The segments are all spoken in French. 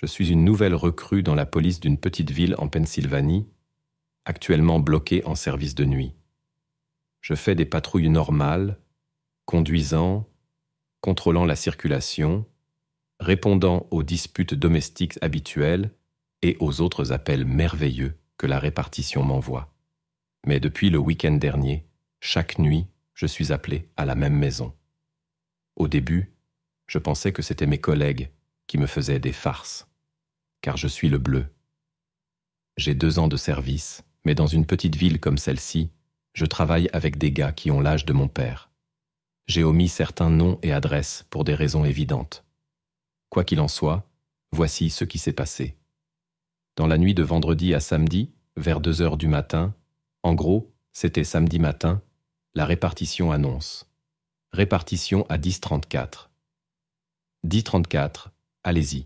Je suis une nouvelle recrue dans la police d'une petite ville en Pennsylvanie, actuellement bloquée en service de nuit. Je fais des patrouilles normales, conduisant, contrôlant la circulation, répondant aux disputes domestiques habituelles et aux autres appels merveilleux que la répartition m'envoie. Mais depuis le week-end dernier, chaque nuit, je suis appelé à la même maison. Au début, je pensais que c'était mes collègues qui me faisaient des farces, car je suis le bleu. J'ai 2 ans de service, mais dans une petite ville comme celle-ci, je travaille avec des gars qui ont l'âge de mon père. J'ai omis certains noms et adresses pour des raisons évidentes. Quoi qu'il en soit, voici ce qui s'est passé. Dans la nuit de vendredi à samedi, vers 2 heures du matin, en gros, c'était samedi matin, la répartition annonce. Répartition à 10h34. 10h34, allez-y.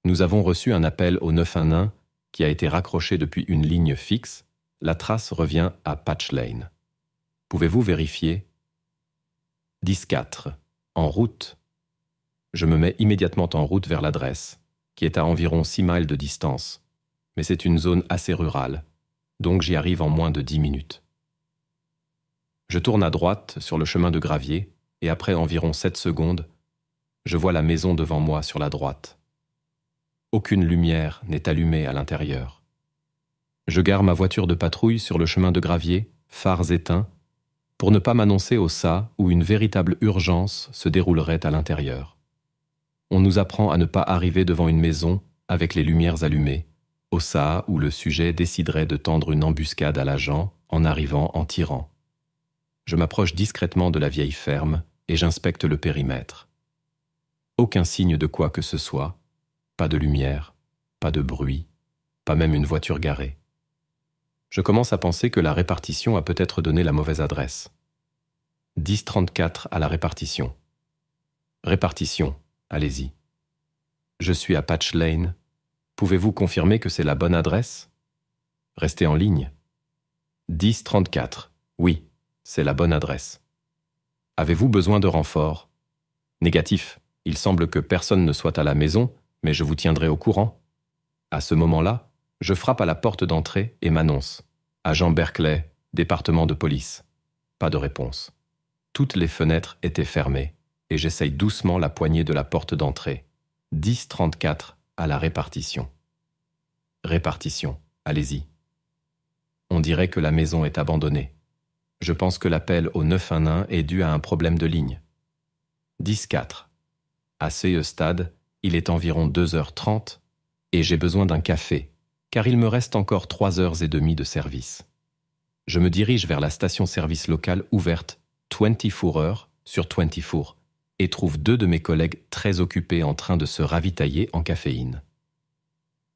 Nous avons reçu un appel au 911 qui a été raccroché depuis une ligne fixe. La trace revient à Patch Lane. Pouvez-vous vérifier? 10-4. En route. Je me mets immédiatement en route vers l'adresse, qui est à environ 6 miles de distance, mais c'est une zone assez rurale, donc j'y arrive en moins de 10 minutes. Je tourne à droite sur le chemin de gravier, et après environ 7 secondes, je vois la maison devant moi sur la droite. Aucune lumière n'est allumée à l'intérieur. Je gare ma voiture de patrouille sur le chemin de gravier, phares éteints, pour ne pas m'annoncer au SA où une véritable urgence se déroulerait à l'intérieur. On nous apprend à ne pas arriver devant une maison avec les lumières allumées, au SA où le sujet déciderait de tendre une embuscade à l'agent en arrivant en tirant. Je m'approche discrètement de la vieille ferme et j'inspecte le périmètre. Aucun signe de quoi que ce soit, pas de lumière, pas de bruit, pas même une voiture garée. Je commence à penser que la répartition a peut-être donné la mauvaise adresse. 10-34 à la répartition. Répartition, allez-y. Je suis à Patch Lane. Pouvez-vous confirmer que c'est la bonne adresse? Restez en ligne. 10-34, oui, c'est la bonne adresse. Avez-vous besoin de renfort? Négatif, il semble que personne ne soit à la maison, mais je vous tiendrai au courant. À ce moment-là, je frappe à la porte d'entrée et m'annonce. Agent Berkeley, département de police. Pas de réponse. Toutes les fenêtres étaient fermées et j'essaye doucement la poignée de la porte d'entrée. 10-34 à la répartition. Répartition, allez-y. On dirait que la maison est abandonnée. Je pense que l'appel au 911 est dû à un problème de ligne. 10-4. À ce stade, il est environ 2h30 et j'ai besoin d'un café, car il me reste encore 3h30 de service. Je me dirige vers la station-service locale ouverte 24 heures sur 24 et trouve 2 de mes collègues très occupés en train de se ravitailler en caféine.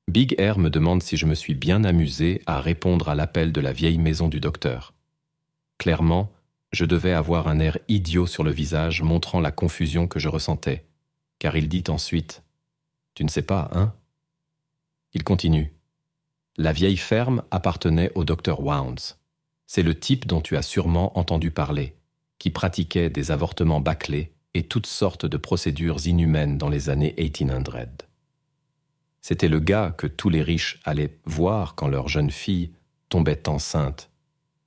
Big Air me demande si je me suis bien amusé à répondre à l'appel de la vieille maison du docteur. Clairement, je devais avoir un air idiot sur le visage montrant la confusion que je ressentais, car il dit ensuite « Tu ne sais pas, hein ?» Il continue. La vieille ferme appartenait au Dr. Wounds. C'est le type dont tu as sûrement entendu parler, qui pratiquait des avortements bâclés et toutes sortes de procédures inhumaines dans les années 1800. C'était le gars que tous les riches allaient voir quand leur jeune fille tombait enceinte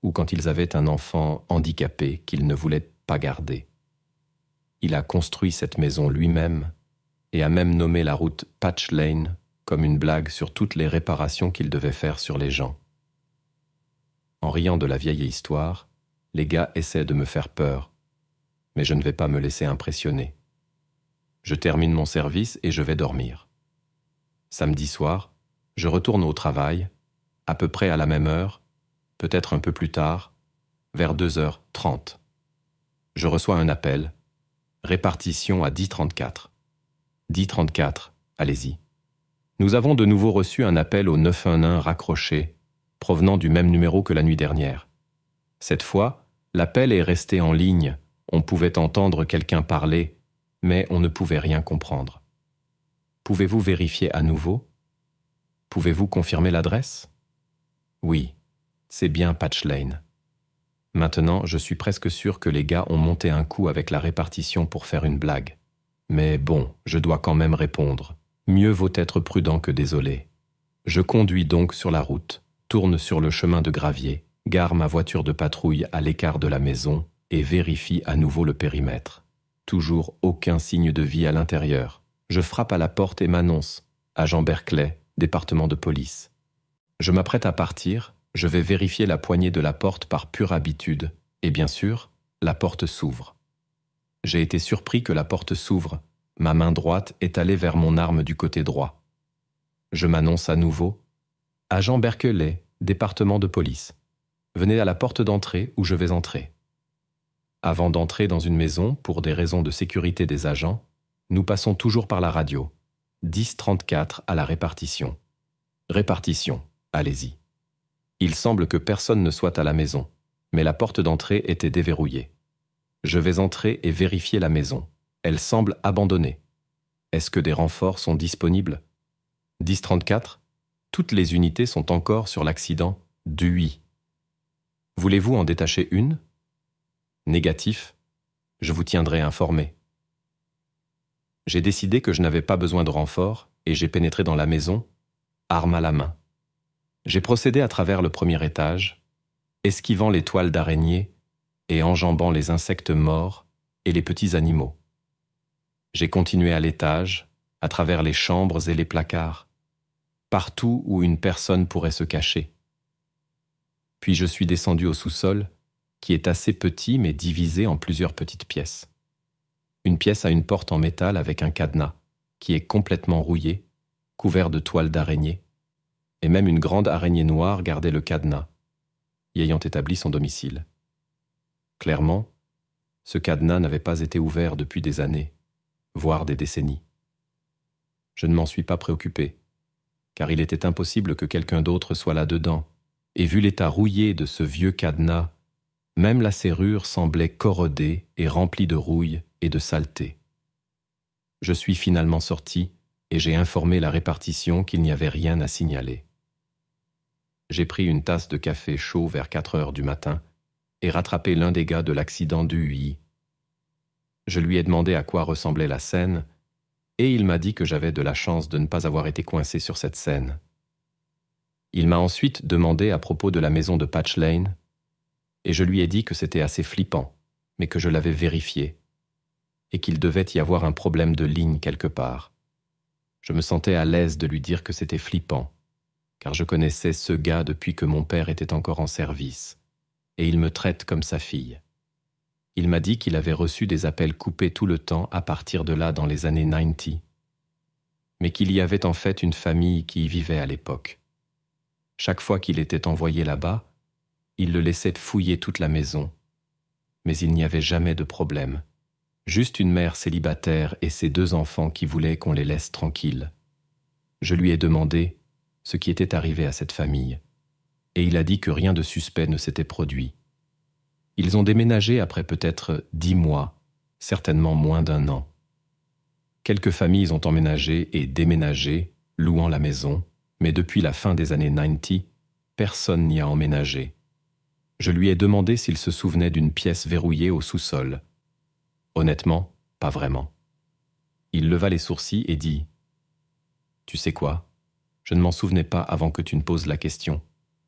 ou quand ils avaient un enfant handicapé qu'ils ne voulaient pas garder. Il a construit cette maison lui-même et a même nommé la route Patch Lane comme une blague sur toutes les réparations qu'il devait faire sur les gens. En riant de la vieille histoire, les gars essaient de me faire peur, mais je ne vais pas me laisser impressionner. Je termine mon service et je vais dormir. Samedi soir, je retourne au travail, à peu près à la même heure, peut-être un peu plus tard, vers 2h30. Je reçois un appel, répartition à 10-34. 10-34, allez-y. Nous avons de nouveau reçu un appel au 911 raccroché, provenant du même numéro que la nuit dernière. Cette fois, l'appel est resté en ligne, on pouvait entendre quelqu'un parler, mais on ne pouvait rien comprendre. Pouvez-vous vérifier à nouveau? Pouvez-vous confirmer l'adresse? Oui, c'est bien Patch Lane. Maintenant, je suis presque sûr que les gars ont monté un coup avec la répartition pour faire une blague. Mais bon, je dois quand même répondre. Mieux vaut être prudent que désolé. Je conduis donc sur la route, tourne sur le chemin de gravier, gare ma voiture de patrouille à l'écart de la maison et vérifie à nouveau le périmètre. Toujours aucun signe de vie à l'intérieur. Je frappe à la porte et m'annonce. Agent Berkeley, département de police. Je m'apprête à partir, je vais vérifier la poignée de la porte par pure habitude, et bien sûr, la porte s'ouvre. J'ai été surpris que la porte s'ouvre, ma main droite est allée vers mon arme du côté droit. Je m'annonce à nouveau. Agent Berkeley, département de police. Venez à la porte d'entrée où je vais entrer. Avant d'entrer dans une maison, pour des raisons de sécurité des agents, nous passons toujours par la radio. 10-34 à la répartition. Répartition, allez-y. Il semble que personne ne soit à la maison, mais la porte d'entrée était déverrouillée. Je vais entrer et vérifier la maison. Elle semble abandonnée. Est-ce que des renforts sont disponibles? 10-34, toutes les unités sont encore sur l'accident d'UI. Voulez-vous en détacher une? Négatif, je vous tiendrai informé. J'ai décidé que je n'avais pas besoin de renfort et j'ai pénétré dans la maison, arme à la main. J'ai procédé à travers le premier étage, esquivant les toiles d'araignée et enjambant les insectes morts et les petits animaux. J'ai continué à l'étage, à travers les chambres et les placards, partout où une personne pourrait se cacher. Puis je suis descendu au sous-sol, qui est assez petit mais divisé en plusieurs petites pièces. Une pièce a une porte en métal avec un cadenas, qui est complètement rouillé, couvert de toiles d'araignée, et même une grande araignée noire gardait le cadenas, y ayant établi son domicile. Clairement, ce cadenas n'avait pas été ouvert depuis des années, voire des décennies. Je ne m'en suis pas préoccupé, car il était impossible que quelqu'un d'autre soit là-dedans, et vu l'état rouillé de ce vieux cadenas, même la serrure semblait corrodée et remplie de rouille et de saleté. Je suis finalement sorti et j'ai informé la répartition qu'il n'y avait rien à signaler. J'ai pris une tasse de café chaud vers 4 heures du matin et rattrapé l'un des gars de l'accident d'UI. Je lui ai demandé à quoi ressemblait la scène et il m'a dit que j'avais de la chance de ne pas avoir été coincé sur cette scène. Il m'a ensuite demandé à propos de la maison de Patch Lane et je lui ai dit que c'était assez flippant, mais que je l'avais vérifié et qu'il devait y avoir un problème de ligne quelque part. Je me sentais à l'aise de lui dire que c'était flippant, car je connaissais ce gars depuis que mon père était encore en service, et il me traite comme sa fille. Il m'a dit qu'il avait reçu des appels coupés tout le temps à partir de là dans les années 90, mais qu'il y avait en fait une famille qui y vivait à l'époque. Chaque fois qu'il était envoyé là-bas, il le laissait fouiller toute la maison, mais il n'y avait jamais de problème. Juste une mère célibataire et ses 2 enfants qui voulaient qu'on les laisse tranquilles. Je lui ai demandé ce qui était arrivé à cette famille, et il a dit que rien de suspect ne s'était produit. Ils ont déménagé après peut-être 10 mois, certainement moins d'1 an. Quelques familles ont emménagé et déménagé, louant la maison, mais depuis la fin des années 90, personne n'y a emménagé. Je lui ai demandé s'il se souvenait d'une pièce verrouillée au sous-sol. Honnêtement, pas vraiment. Il leva les sourcils et dit « Tu sais quoi? Je ne m'en souvenais pas avant que tu ne poses la question,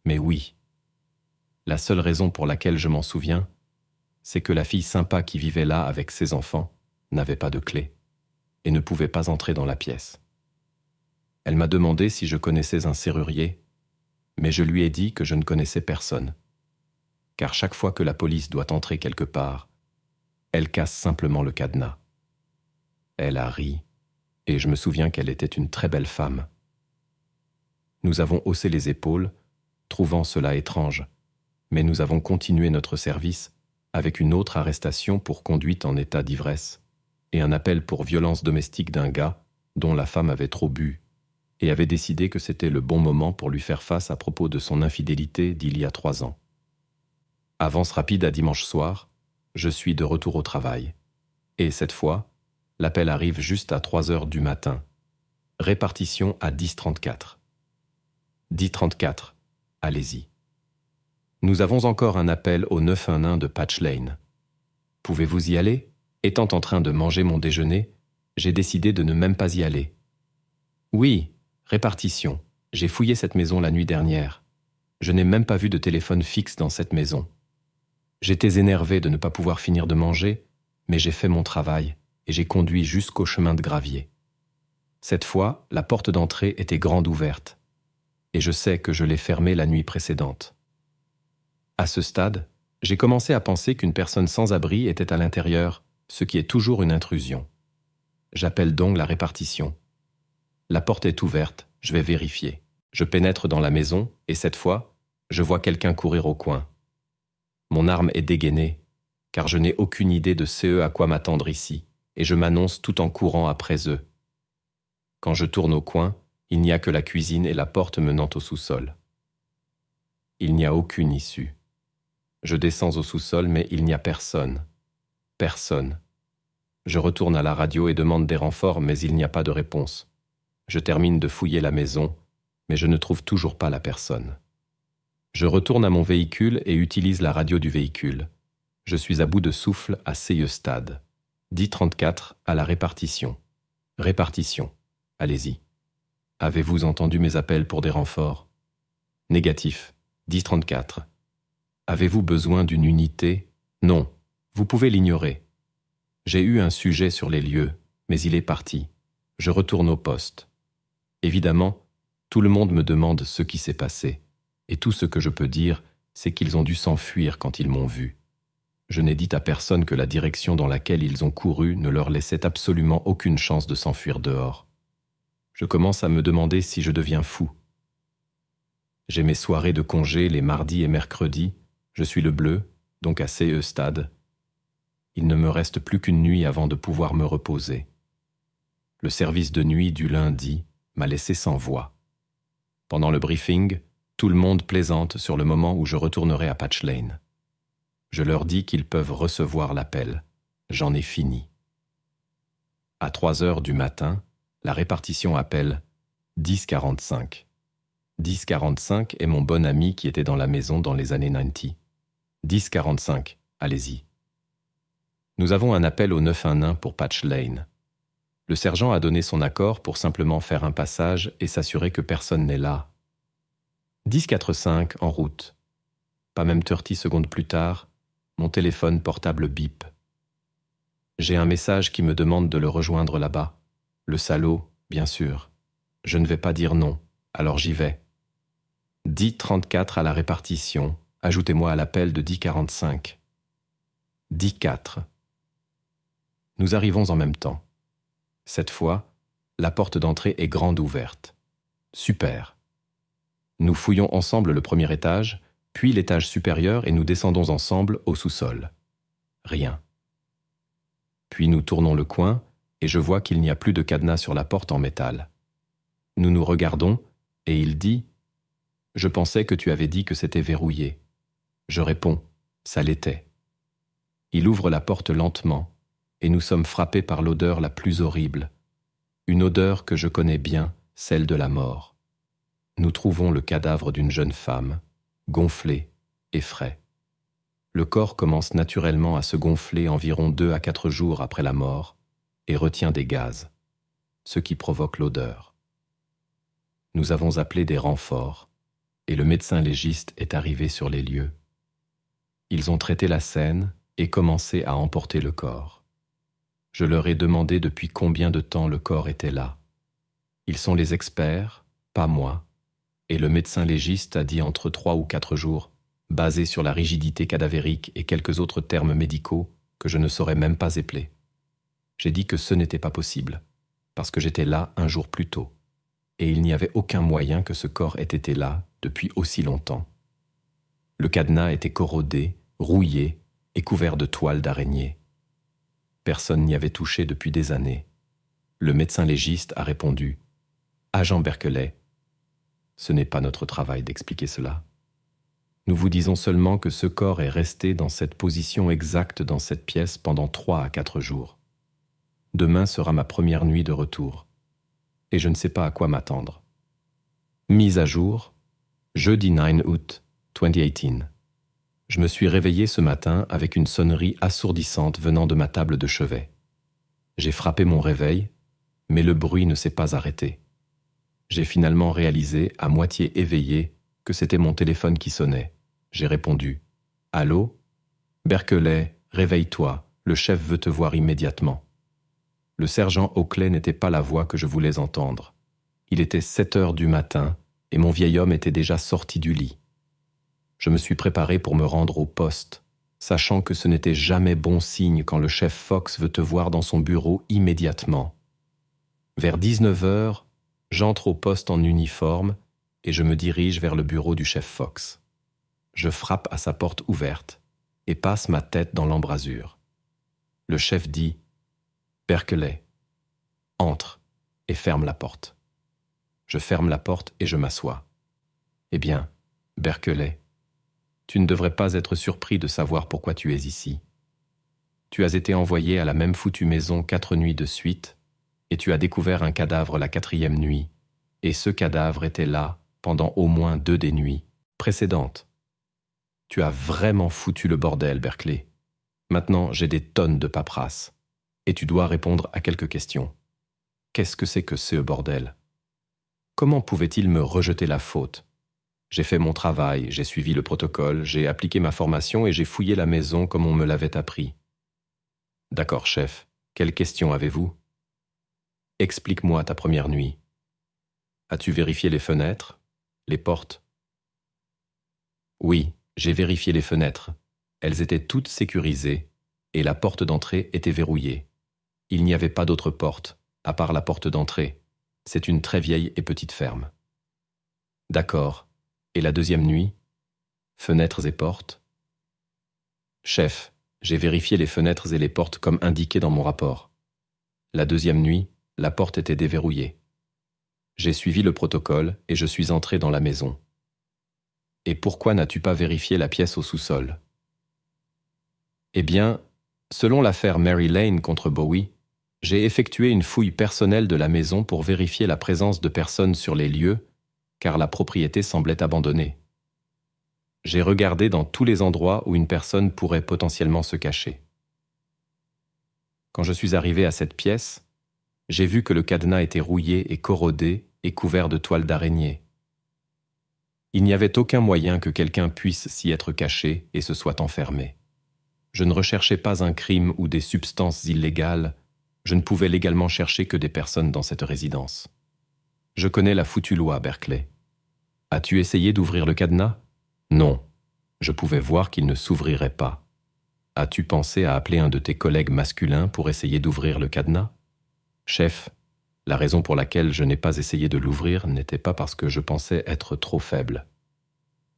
mais oui. La seule raison pour laquelle je m'en souviens, c'est que la fille sympa qui vivait là avec ses enfants n'avait pas de clé et ne pouvait pas entrer dans la pièce. Elle m'a demandé si je connaissais un serrurier, mais je lui ai dit que je ne connaissais personne. Car chaque fois que la police doit entrer quelque part, elle casse simplement le cadenas. Elle a ri, et je me souviens qu'elle était une très belle femme. Nous avons haussé les épaules, trouvant cela étrange, mais nous avons continué notre service avec une autre arrestation pour conduite en état d'ivresse et un appel pour violence domestique d'un gars dont la femme avait trop bu et avait décidé que c'était le bon moment pour lui faire face à propos de son infidélité d'il y a 3 ans. Avance rapide à dimanche soir, je suis de retour au travail. Et cette fois, l'appel arrive juste à 3 heures du matin. Répartition à 10-34. 10-34, allez-y. Nous avons encore un appel au 911 de Patch Lane. Pouvez-vous y aller? Étant en train de manger mon déjeuner, j'ai décidé de ne même pas y aller. Oui, répartition. J'ai fouillé cette maison la nuit dernière. Je n'ai même pas vu de téléphone fixe dans cette maison. J'étais énervé de ne pas pouvoir finir de manger, mais j'ai fait mon travail et j'ai conduit jusqu'au chemin de gravier. Cette fois, la porte d'entrée était grande ouverte, et je sais que je l'ai fermée la nuit précédente. À ce stade, j'ai commencé à penser qu'une personne sans abri était à l'intérieur, ce qui est toujours une intrusion. J'appelle donc la répartition. La porte est ouverte, je vais vérifier. Je pénètre dans la maison, et cette fois, je vois quelqu'un courir au coin. Mon arme est dégainée, car je n'ai aucune idée de ce à quoi m'attendre ici, et je m'annonce tout en courant après eux. Quand je tourne au coin, il n'y a que la cuisine et la porte menant au sous-sol. Il n'y a aucune issue. Je descends au sous-sol, mais il n'y a personne. Personne. Je retourne à la radio et demande des renforts, mais il n'y a pas de réponse. Je termine de fouiller la maison, mais je ne trouve toujours pas la personne. Je retourne à mon véhicule et utilise la radio du véhicule. Je suis à bout de souffle à Seyeux-Stade. 10:34 à la répartition. Répartition. Allez-y. Avez-vous entendu mes appels pour des renforts? Négatif. 10:34. Avez-vous besoin d'une unité? Non. Vous pouvez l'ignorer. J'ai eu un sujet sur les lieux, mais il est parti. Je retourne au poste. Évidemment, tout le monde me demande ce qui s'est passé, et tout ce que je peux dire, c'est qu'ils ont dû s'enfuir quand ils m'ont vu. Je n'ai dit à personne que la direction dans laquelle ils ont couru ne leur laissait absolument aucune chance de s'enfuir dehors. Je commence à me demander si je deviens fou. J'ai mes soirées de congé les mardis et mercredis, je suis le bleu, donc à Seyeux-Stade. Il ne me reste plus qu'une nuit avant de pouvoir me reposer. Le service de nuit du lundi m'a laissé sans voix. Pendant le briefing, tout le monde plaisante sur le moment où je retournerai à Patch Lane. Je leur dis qu'ils peuvent recevoir l'appel. J'en ai fini. À 3h du matin, la répartition appelle 10:45. 10:45 est mon bon ami qui était dans la maison dans les années 90. 10:45, allez-y. Nous avons un appel au 911 pour Patch Lane. Le sergent a donné son accord pour simplement faire un passage et s'assurer que personne n'est là. 10:45 en route. Pas même 30 secondes plus tard, mon téléphone portable bip. J'ai un message qui me demande de le rejoindre là-bas. Le salaud, bien sûr. Je ne vais pas dire non, alors j'y vais. 10:34 à la répartition, ajoutez-moi à l'appel de 10:45. 10:04. Nous arrivons en même temps. Cette fois, la porte d'entrée est grande ouverte. Super. Nous fouillons ensemble le premier étage, puis l'étage supérieur et nous descendons ensemble au sous-sol. Rien. Puis nous tournons le coin et je vois qu'il n'y a plus de cadenas sur la porte en métal. Nous nous regardons et il dit « Je pensais que tu avais dit que c'était verrouillé. » Je réponds « Ça l'était. » Il ouvre la porte lentement et nous sommes frappés par l'odeur la plus horrible. Une odeur que je connais bien, celle de la mort. Nous trouvons le cadavre d'une jeune femme, gonflé et frais. Le corps commence naturellement à se gonfler environ 2 à 4 jours après la mort et retient des gaz, ce qui provoque l'odeur. Nous avons appelé des renforts et le médecin légiste est arrivé sur les lieux. Ils ont traité la scène et commencé à emporter le corps. Je leur ai demandé depuis combien de temps le corps était là. Ils sont les experts, pas moi, et le médecin légiste a dit entre 3 ou 4 jours, basé sur la rigidité cadavérique et quelques autres termes médicaux que je ne saurais même pas épeler. J'ai dit que ce n'était pas possible, parce que j'étais là un jour plus tôt, et il n'y avait aucun moyen que ce corps ait été là depuis aussi longtemps. Le cadenas était corrodé, rouillé et couvert de toiles d'araignée. Personne n'y avait touché depuis des années. Le médecin légiste a répondu « Agent Berkeley, ce n'est pas notre travail d'expliquer cela. Nous vous disons seulement que ce corps est resté dans cette position exacte dans cette pièce pendant 3 à 4 jours. Demain sera ma première nuit de retour, et je ne sais pas à quoi m'attendre. Mise à jour, jeudi 9 août 2018. Je me suis réveillé ce matin avec une sonnerie assourdissante venant de ma table de chevet. J'ai frappé mon réveil, mais le bruit ne s'est pas arrêté. J'ai finalement réalisé, à moitié éveillé, que c'était mon téléphone qui sonnait. J'ai répondu « Allô ? Berkeley, réveille-toi, le chef veut te voir immédiatement. » Le sergent Oakley n'était pas la voix que je voulais entendre. Il était 7 heures du matin et mon vieil homme était déjà sorti du lit. Je me suis préparé pour me rendre au poste, sachant que ce n'était jamais bon signe quand le chef Fox veut te voir dans son bureau immédiatement. Vers 19 heures, j'entre au poste en uniforme et je me dirige vers le bureau du chef Fox. Je frappe à sa porte ouverte et passe ma tête dans l'embrasure. Le chef dit « Berkeley, entre et ferme la porte. » Je ferme la porte et je m'assois. « Eh bien, Berkeley, tu ne devrais pas être surpris de savoir pourquoi tu es ici. Tu as été envoyé à la même foutue maison 4 nuits de suite et tu as découvert un cadavre la 4e nuit, et ce cadavre était là pendant au moins 2 des nuits précédentes. Tu as vraiment foutu le bordel, Berkeley. Maintenant, j'ai des tonnes de paperasse et tu dois répondre à quelques questions. Qu'est-ce que c'est que ce bordel ? Comment pouvait-il me rejeter la faute ? J'ai fait mon travail, j'ai suivi le protocole, j'ai appliqué ma formation et j'ai fouillé la maison comme on me l'avait appris. D'accord, chef. Quelles questions avez-vous ? Explique-moi ta première nuit. As-tu vérifié les fenêtres, les portes ? Oui, j'ai vérifié les fenêtres. Elles étaient toutes sécurisées et la porte d'entrée était verrouillée. Il n'y avait pas d'autre porte, à part la porte d'entrée. C'est une très vieille et petite ferme. D'accord. Et la deuxième nuit ? Fenêtres et portes ? Chef, j'ai vérifié les fenêtres et les portes comme indiqué dans mon rapport. La deuxième nuit, la porte était déverrouillée. J'ai suivi le protocole et je suis entré dans la maison. Et pourquoi n'as-tu pas vérifié la pièce au sous-sol ? Eh bien, selon l'affaire Mary Lane contre Bowie, j'ai effectué une fouille personnelle de la maison pour vérifier la présence de personnes sur les lieux, car la propriété semblait abandonnée. J'ai regardé dans tous les endroits où une personne pourrait potentiellement se cacher. Quand je suis arrivé à cette pièce, j'ai vu que le cadenas était rouillé et corrodé et couvert de toiles d'araignée. Il n'y avait aucun moyen que quelqu'un puisse s'y être caché et se soit enfermé. Je ne recherchais pas un crime ou des substances illégales, je ne pouvais légalement chercher que des personnes dans cette résidence. Je connais la foutue loi, Berkeley. As-tu essayé d'ouvrir le cadenas ? Non. Je pouvais voir qu'il ne s'ouvrirait pas. As-tu pensé à appeler un de tes collègues masculins pour essayer d'ouvrir le cadenas ? Chef, la raison pour laquelle je n'ai pas essayé de l'ouvrir n'était pas parce que je pensais être trop faible.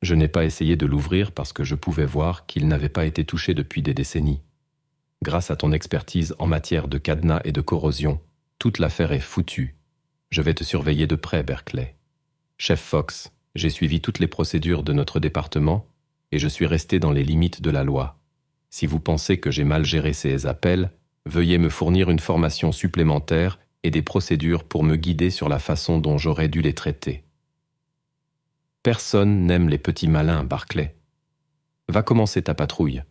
Je n'ai pas essayé de l'ouvrir parce que je pouvais voir qu'il n'avait pas été touché depuis des décennies. Grâce à ton expertise en matière de cadenas et de corrosion, toute l'affaire est foutue. Je vais te surveiller de près, Berkeley. Chef Fox, j'ai suivi toutes les procédures de notre département et je suis resté dans les limites de la loi. Si vous pensez que j'ai mal géré ces appels, veuillez me fournir une formation supplémentaire et des procédures pour me guider sur la façon dont j'aurais dû les traiter. Personne n'aime les petits malins, Berkeley. Va commencer ta patrouille.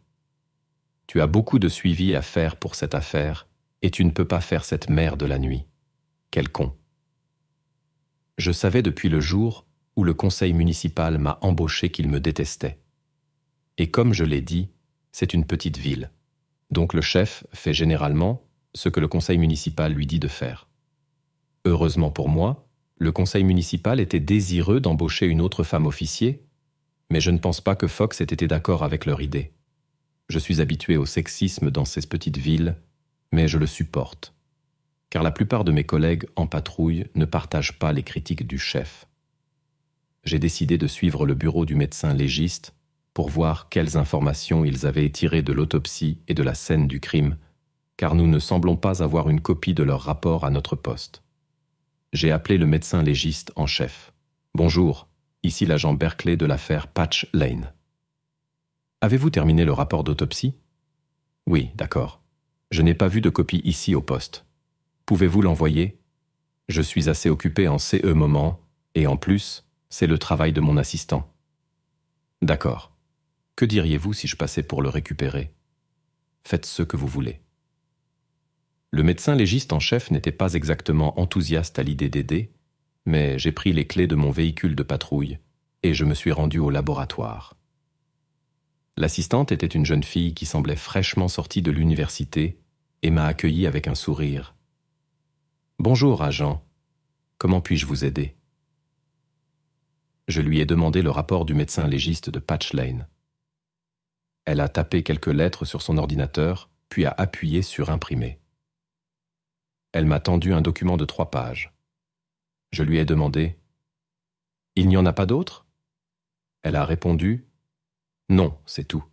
Tu as beaucoup de suivi à faire pour cette affaire et tu ne peux pas faire cette merde la nuit. Quel con. Je savais depuis le jour où le conseil municipal m'a embauché qu'il me détestait. Et comme je l'ai dit, c'est une petite ville. Donc le chef fait généralement ce que le conseil municipal lui dit de faire. Heureusement pour moi, le conseil municipal était désireux d'embaucher une autre femme officier, mais je ne pense pas que Fox ait été d'accord avec leur idée. Je suis habitué au sexisme dans ces petites villes, mais je le supporte, car la plupart de mes collègues en patrouille ne partagent pas les critiques du chef. J'ai décidé de suivre le bureau du médecin légiste pour voir quelles informations ils avaient tirées de l'autopsie et de la scène du crime, car nous ne semblons pas avoir une copie de leur rapport à notre poste. J'ai appelé le médecin légiste en chef. « Bonjour, ici l'agent Berkeley de l'affaire Patch Lane. » « Avez-vous terminé le rapport d'autopsie ? » ?»« Oui, d'accord. Je n'ai pas vu de copie ici au poste. Pouvez-vous l'envoyer ? Je suis assez occupé en CE moment, et en plus, c'est le travail de mon assistant. » »« D'accord. Que diriez-vous si je passais pour le récupérer ? Faites ce que vous voulez. » Le médecin légiste en chef n'était pas exactement enthousiaste à l'idée d'aider, mais j'ai pris les clés de mon véhicule de patrouille et je me suis rendu au laboratoire. L'assistante était une jeune fille qui semblait fraîchement sortie de l'université et m'a accueilli avec un sourire. « Bonjour, agent. Comment puis-je vous aider ?» Je lui ai demandé le rapport du médecin légiste de Patch Lane. Elle a tapé quelques lettres sur son ordinateur, puis a appuyé sur « Imprimer ». Elle m'a tendu un document de 3 pages. Je lui ai demandé « Il n'y en a pas d'autres ?» Elle a répondu « Non, c'est tout ».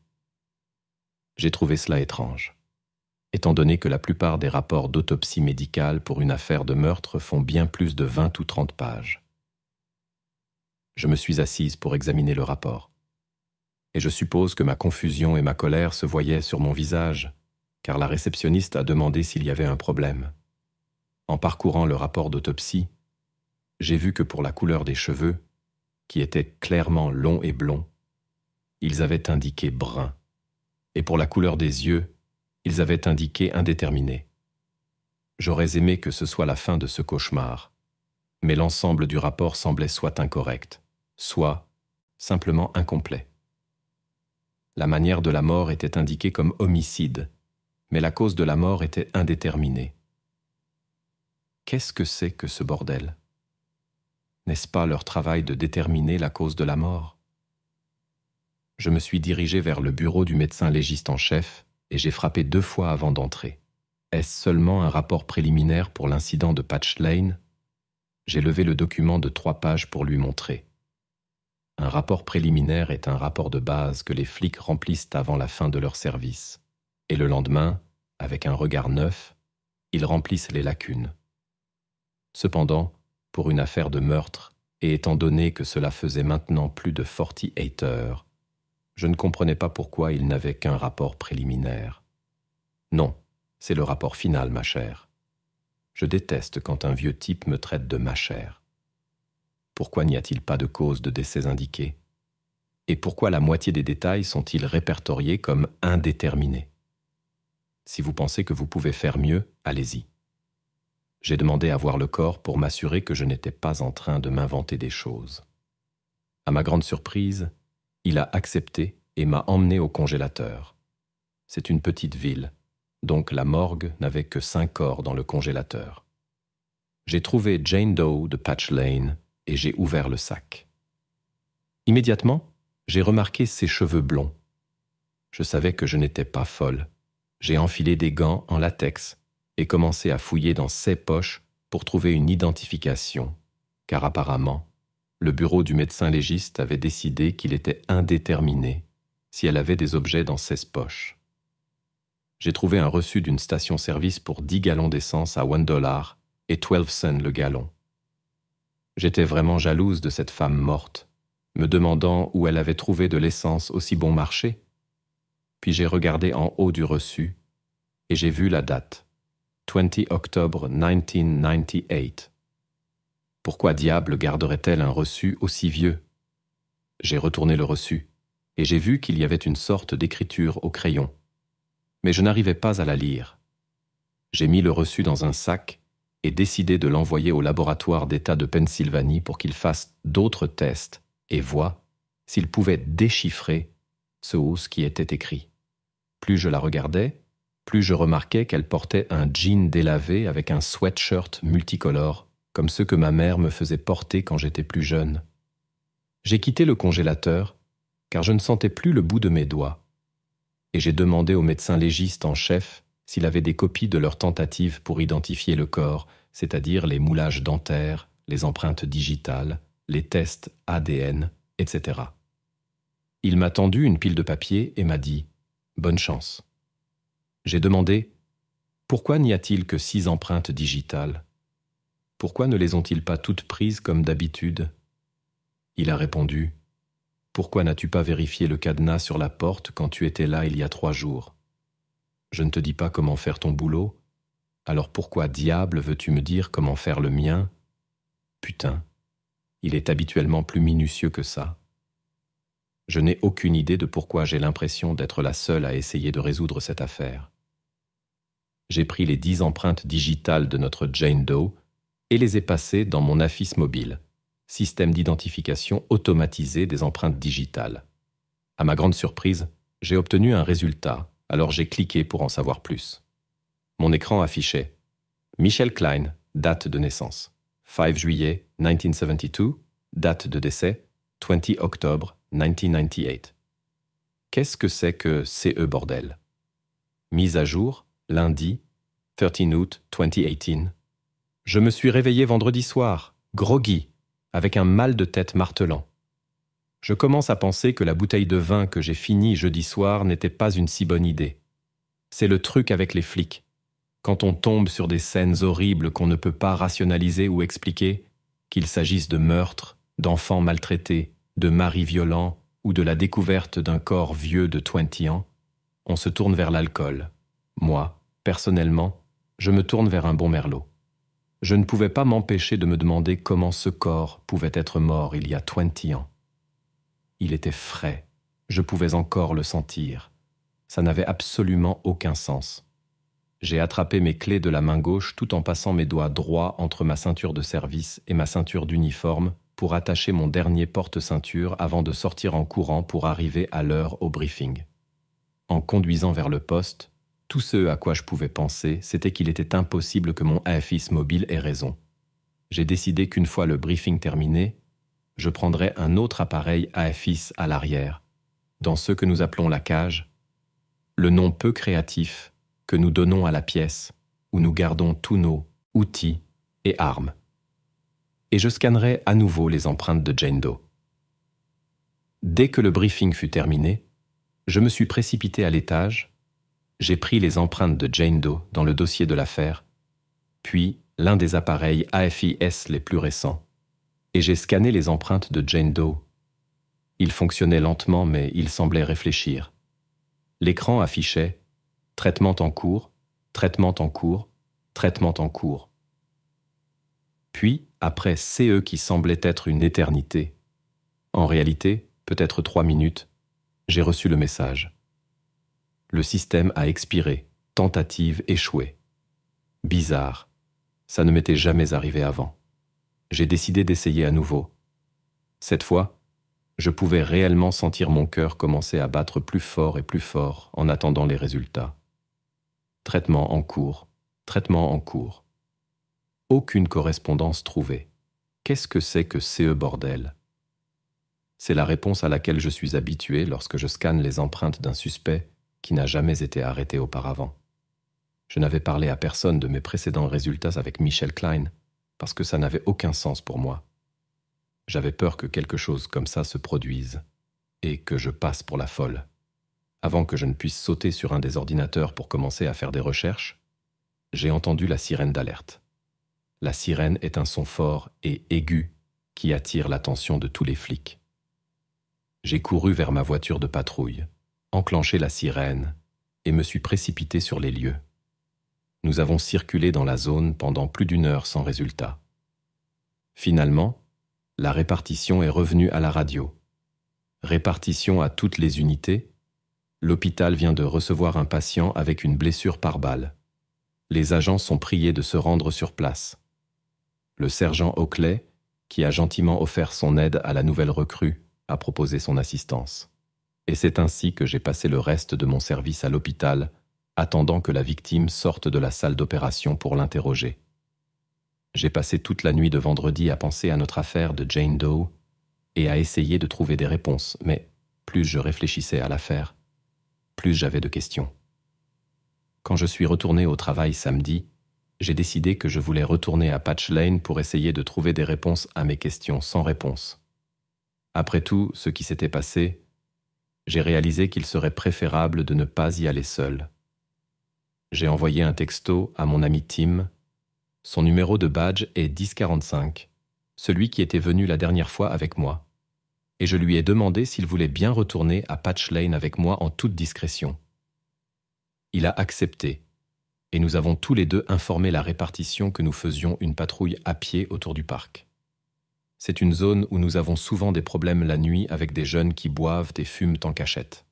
J'ai trouvé cela étrange, étant donné que la plupart des rapports d'autopsie médicale pour une affaire de meurtre font bien plus de 20 ou 30 pages. Je me suis assise pour examiner le rapport. Et je suppose que ma confusion et ma colère se voyaient sur mon visage, car la réceptionniste a demandé s'il y avait un problème. En parcourant le rapport d'autopsie, j'ai vu que pour la couleur des cheveux, qui étaient clairement longs et blonds, ils avaient indiqué brun, et pour la couleur des yeux, ils avaient indiqué indéterminé. J'aurais aimé que ce soit la fin de ce cauchemar, mais l'ensemble du rapport semblait soit incorrect, soit simplement incomplet. La manière de la mort était indiquée comme homicide, mais la cause de la mort était indéterminée. Qu'est-ce que c'est que ce bordel ? N'est-ce pas leur travail de déterminer la cause de la mort ? Je me suis dirigé vers le bureau du médecin légiste en chef et j'ai frappé 2 fois avant d'entrer. Est-ce seulement un rapport préliminaire pour l'incident de Patch Lane ? J'ai levé le document de 3 pages pour lui montrer. Un rapport préliminaire est un rapport de base que les flics remplissent avant la fin de leur service. Et le lendemain, avec un regard neuf, ils remplissent les lacunes. Cependant, pour une affaire de meurtre, et étant donné que cela faisait maintenant plus de 48 heures, je ne comprenais pas pourquoi ils n'avaient qu'un rapport préliminaire. Non, c'est le rapport final, ma chère. Je déteste quand un vieux type me traite de ma chère. Pourquoi n'y a-t-il pas de cause de décès indiquée ? Et pourquoi la moitié des détails sont-ils répertoriés comme indéterminés ? Si vous pensez que vous pouvez faire mieux, allez-y. J'ai demandé à voir le corps pour m'assurer que je n'étais pas en train de m'inventer des choses. À ma grande surprise, il a accepté et m'a emmené au congélateur. C'est une petite ville, donc la morgue n'avait que 5 corps dans le congélateur. J'ai trouvé Jane Doe de Patch Lane et j'ai ouvert le sac. Immédiatement, j'ai remarqué ses cheveux blonds. Je savais que je n'étais pas folle. J'ai enfilé des gants en latex et commencé à fouiller dans ses poches pour trouver une identification, car apparemment, le bureau du médecin légiste avait décidé qu'il était indéterminé si elle avait des objets dans 16 poches. J'ai trouvé un reçu d'une station-service pour 10 gallons d'essence à $1 et 12 cents le gallon. J'étais vraiment jalouse de cette femme morte, me demandant où elle avait trouvé de l'essence aussi bon marché. Puis j'ai regardé en haut du reçu et j'ai vu la date, 20 octobre 1998. Pourquoi diable garderait-elle un reçu aussi vieux ? J'ai retourné le reçu et j'ai vu qu'il y avait une sorte d'écriture au crayon. Mais je n'arrivais pas à la lire. J'ai mis le reçu dans un sac et décidé de l'envoyer au laboratoire d'État de Pennsylvanie pour qu'il fasse d'autres tests et voie s'il pouvait déchiffrer ce qui était écrit. Plus je la regardais, plus je remarquais qu'elle portait un jean délavé avec un sweatshirt multicolore, comme ceux que ma mère me faisait porter quand j'étais plus jeune. J'ai quitté le congélateur, car je ne sentais plus le bout de mes doigts, et j'ai demandé au médecin légiste en chef s'il avait des copies de leurs tentatives pour identifier le corps, c'est-à-dire les moulages dentaires, les empreintes digitales, les tests ADN, etc. Il m'a tendu une pile de papier et m'a dit « Bonne chance ». J'ai demandé « Pourquoi n'y a-t-il que 6 empreintes digitales ? Pourquoi ne les ont-ils pas toutes prises comme d'habitude ?» Il a répondu « Pourquoi n'as-tu pas vérifié le cadenas sur la porte quand tu étais là il y a 3 jours ? Je ne te dis pas comment faire ton boulot, alors pourquoi diable veux-tu me dire comment faire le mien ? Putain, il est habituellement plus minutieux que ça. » Je n'ai aucune idée de pourquoi j'ai l'impression d'être la seule à essayer de résoudre cette affaire. J'ai pris les 10 empreintes digitales de notre Jane Doe et les ai passés dans mon AFIS mobile, système d'identification automatisé des empreintes digitales. À ma grande surprise, j'ai obtenu un résultat, alors j'ai cliqué pour en savoir plus. Mon écran affichait Michel Klein, date de naissance, 5 juillet 1972, date de décès, 20 octobre 1998. Qu'est-ce que c'est que CE bordel? Mise à jour, lundi, 13 août 2018. Je me suis réveillé vendredi soir, groggy, avec un mal de tête martelant. Je commence à penser que la bouteille de vin que j'ai finie jeudi soir n'était pas une si bonne idée. C'est le truc avec les flics. Quand on tombe sur des scènes horribles qu'on ne peut pas rationaliser ou expliquer, qu'il s'agisse de meurtres, d'enfants maltraités, de maris violents ou de la découverte d'un corps vieux de 20 ans, on se tourne vers l'alcool. Moi, personnellement, je me tourne vers un bon merlot. Je ne pouvais pas m'empêcher de me demander comment ce corps pouvait être mort il y a 20 ans. Il était frais, je pouvais encore le sentir. Ça n'avait absolument aucun sens. J'ai attrapé mes clés de la main gauche tout en passant mes doigts droits entre ma ceinture de service et ma ceinture d'uniforme pour attacher mon dernier porte-ceinture avant de sortir en courant pour arriver à l'heure au briefing. En conduisant vers le poste, tout ce à quoi je pouvais penser, c'était qu'il était impossible que mon AFIS mobile ait raison. J'ai décidé qu'une fois le briefing terminé, je prendrais un autre appareil AFIS à l'arrière, dans ce que nous appelons la cage, le nom peu créatif que nous donnons à la pièce où nous gardons tous nos outils et armes. Et je scannerai à nouveau les empreintes de Jane Doe. Dès que le briefing fut terminé, je me suis précipité à l'étage, j'ai pris les empreintes de Jane Doe dans le dossier de l'affaire, puis l'un des appareils AFIS les plus récents, et j'ai scanné les empreintes de Jane Doe. Il fonctionnait lentement, mais il semblait réfléchir. L'écran affichait « Traitement en cours, traitement en cours, traitement en cours ». Puis, après CE qui semblait être une éternité, en réalité, peut-être 3 minutes, j'ai reçu le message. Le système a expiré, tentative échouée. Bizarre, ça ne m'était jamais arrivé avant. J'ai décidé d'essayer à nouveau. Cette fois, je pouvais réellement sentir mon cœur commencer à battre plus fort et plus fort en attendant les résultats. Traitement en cours, traitement en cours. Aucune correspondance trouvée. Qu'est-ce que c'est que CE bordel? C'est la réponse à laquelle je suis habitué lorsque je scanne les empreintes d'un suspect qui n'a jamais été arrêté auparavant. Je n'avais parlé à personne de mes précédents résultats avec Michel Klein, parce que ça n'avait aucun sens pour moi. J'avais peur que quelque chose comme ça se produise, et que je passe pour la folle. Avant que je ne puisse sauter sur un des ordinateurs pour commencer à faire des recherches, j'ai entendu la sirène d'alerte. La sirène est un son fort et aigu qui attire l'attention de tous les flics. J'ai couru vers ma voiture de patrouille, enclenché la sirène et me suis précipité sur les lieux. Nous avons circulé dans la zone pendant plus d'1 heure sans résultat. Finalement, la répartition est revenue à la radio. Répartition à toutes les unités. L'hôpital vient de recevoir un patient avec une blessure par balle. Les agents sont priés de se rendre sur place. Le sergent Oakley, qui a gentiment offert son aide à la nouvelle recrue, a proposé son assistance. Et c'est ainsi que j'ai passé le reste de mon service à l'hôpital, attendant que la victime sorte de la salle d'opération pour l'interroger. J'ai passé toute la nuit de vendredi à penser à notre affaire de Jane Doe et à essayer de trouver des réponses, mais plus je réfléchissais à l'affaire, plus j'avais de questions. Quand je suis retourné au travail samedi, j'ai décidé que je voulais retourner à Patch Lane pour essayer de trouver des réponses à mes questions sans réponse. Après tout ce qui s'était passé, j'ai réalisé qu'il serait préférable de ne pas y aller seul. J'ai envoyé un texto à mon ami Tim. Son numéro de badge est 1045, celui qui était venu la dernière fois avec moi. Et je lui ai demandé s'il voulait bien retourner à Patch Lane avec moi en toute discrétion. Il a accepté, et nous avons tous les deux informé la répartition que nous faisions une patrouille à pied autour du parc. C'est une zone où nous avons souvent des problèmes la nuit avec des jeunes qui boivent et fument en cachette.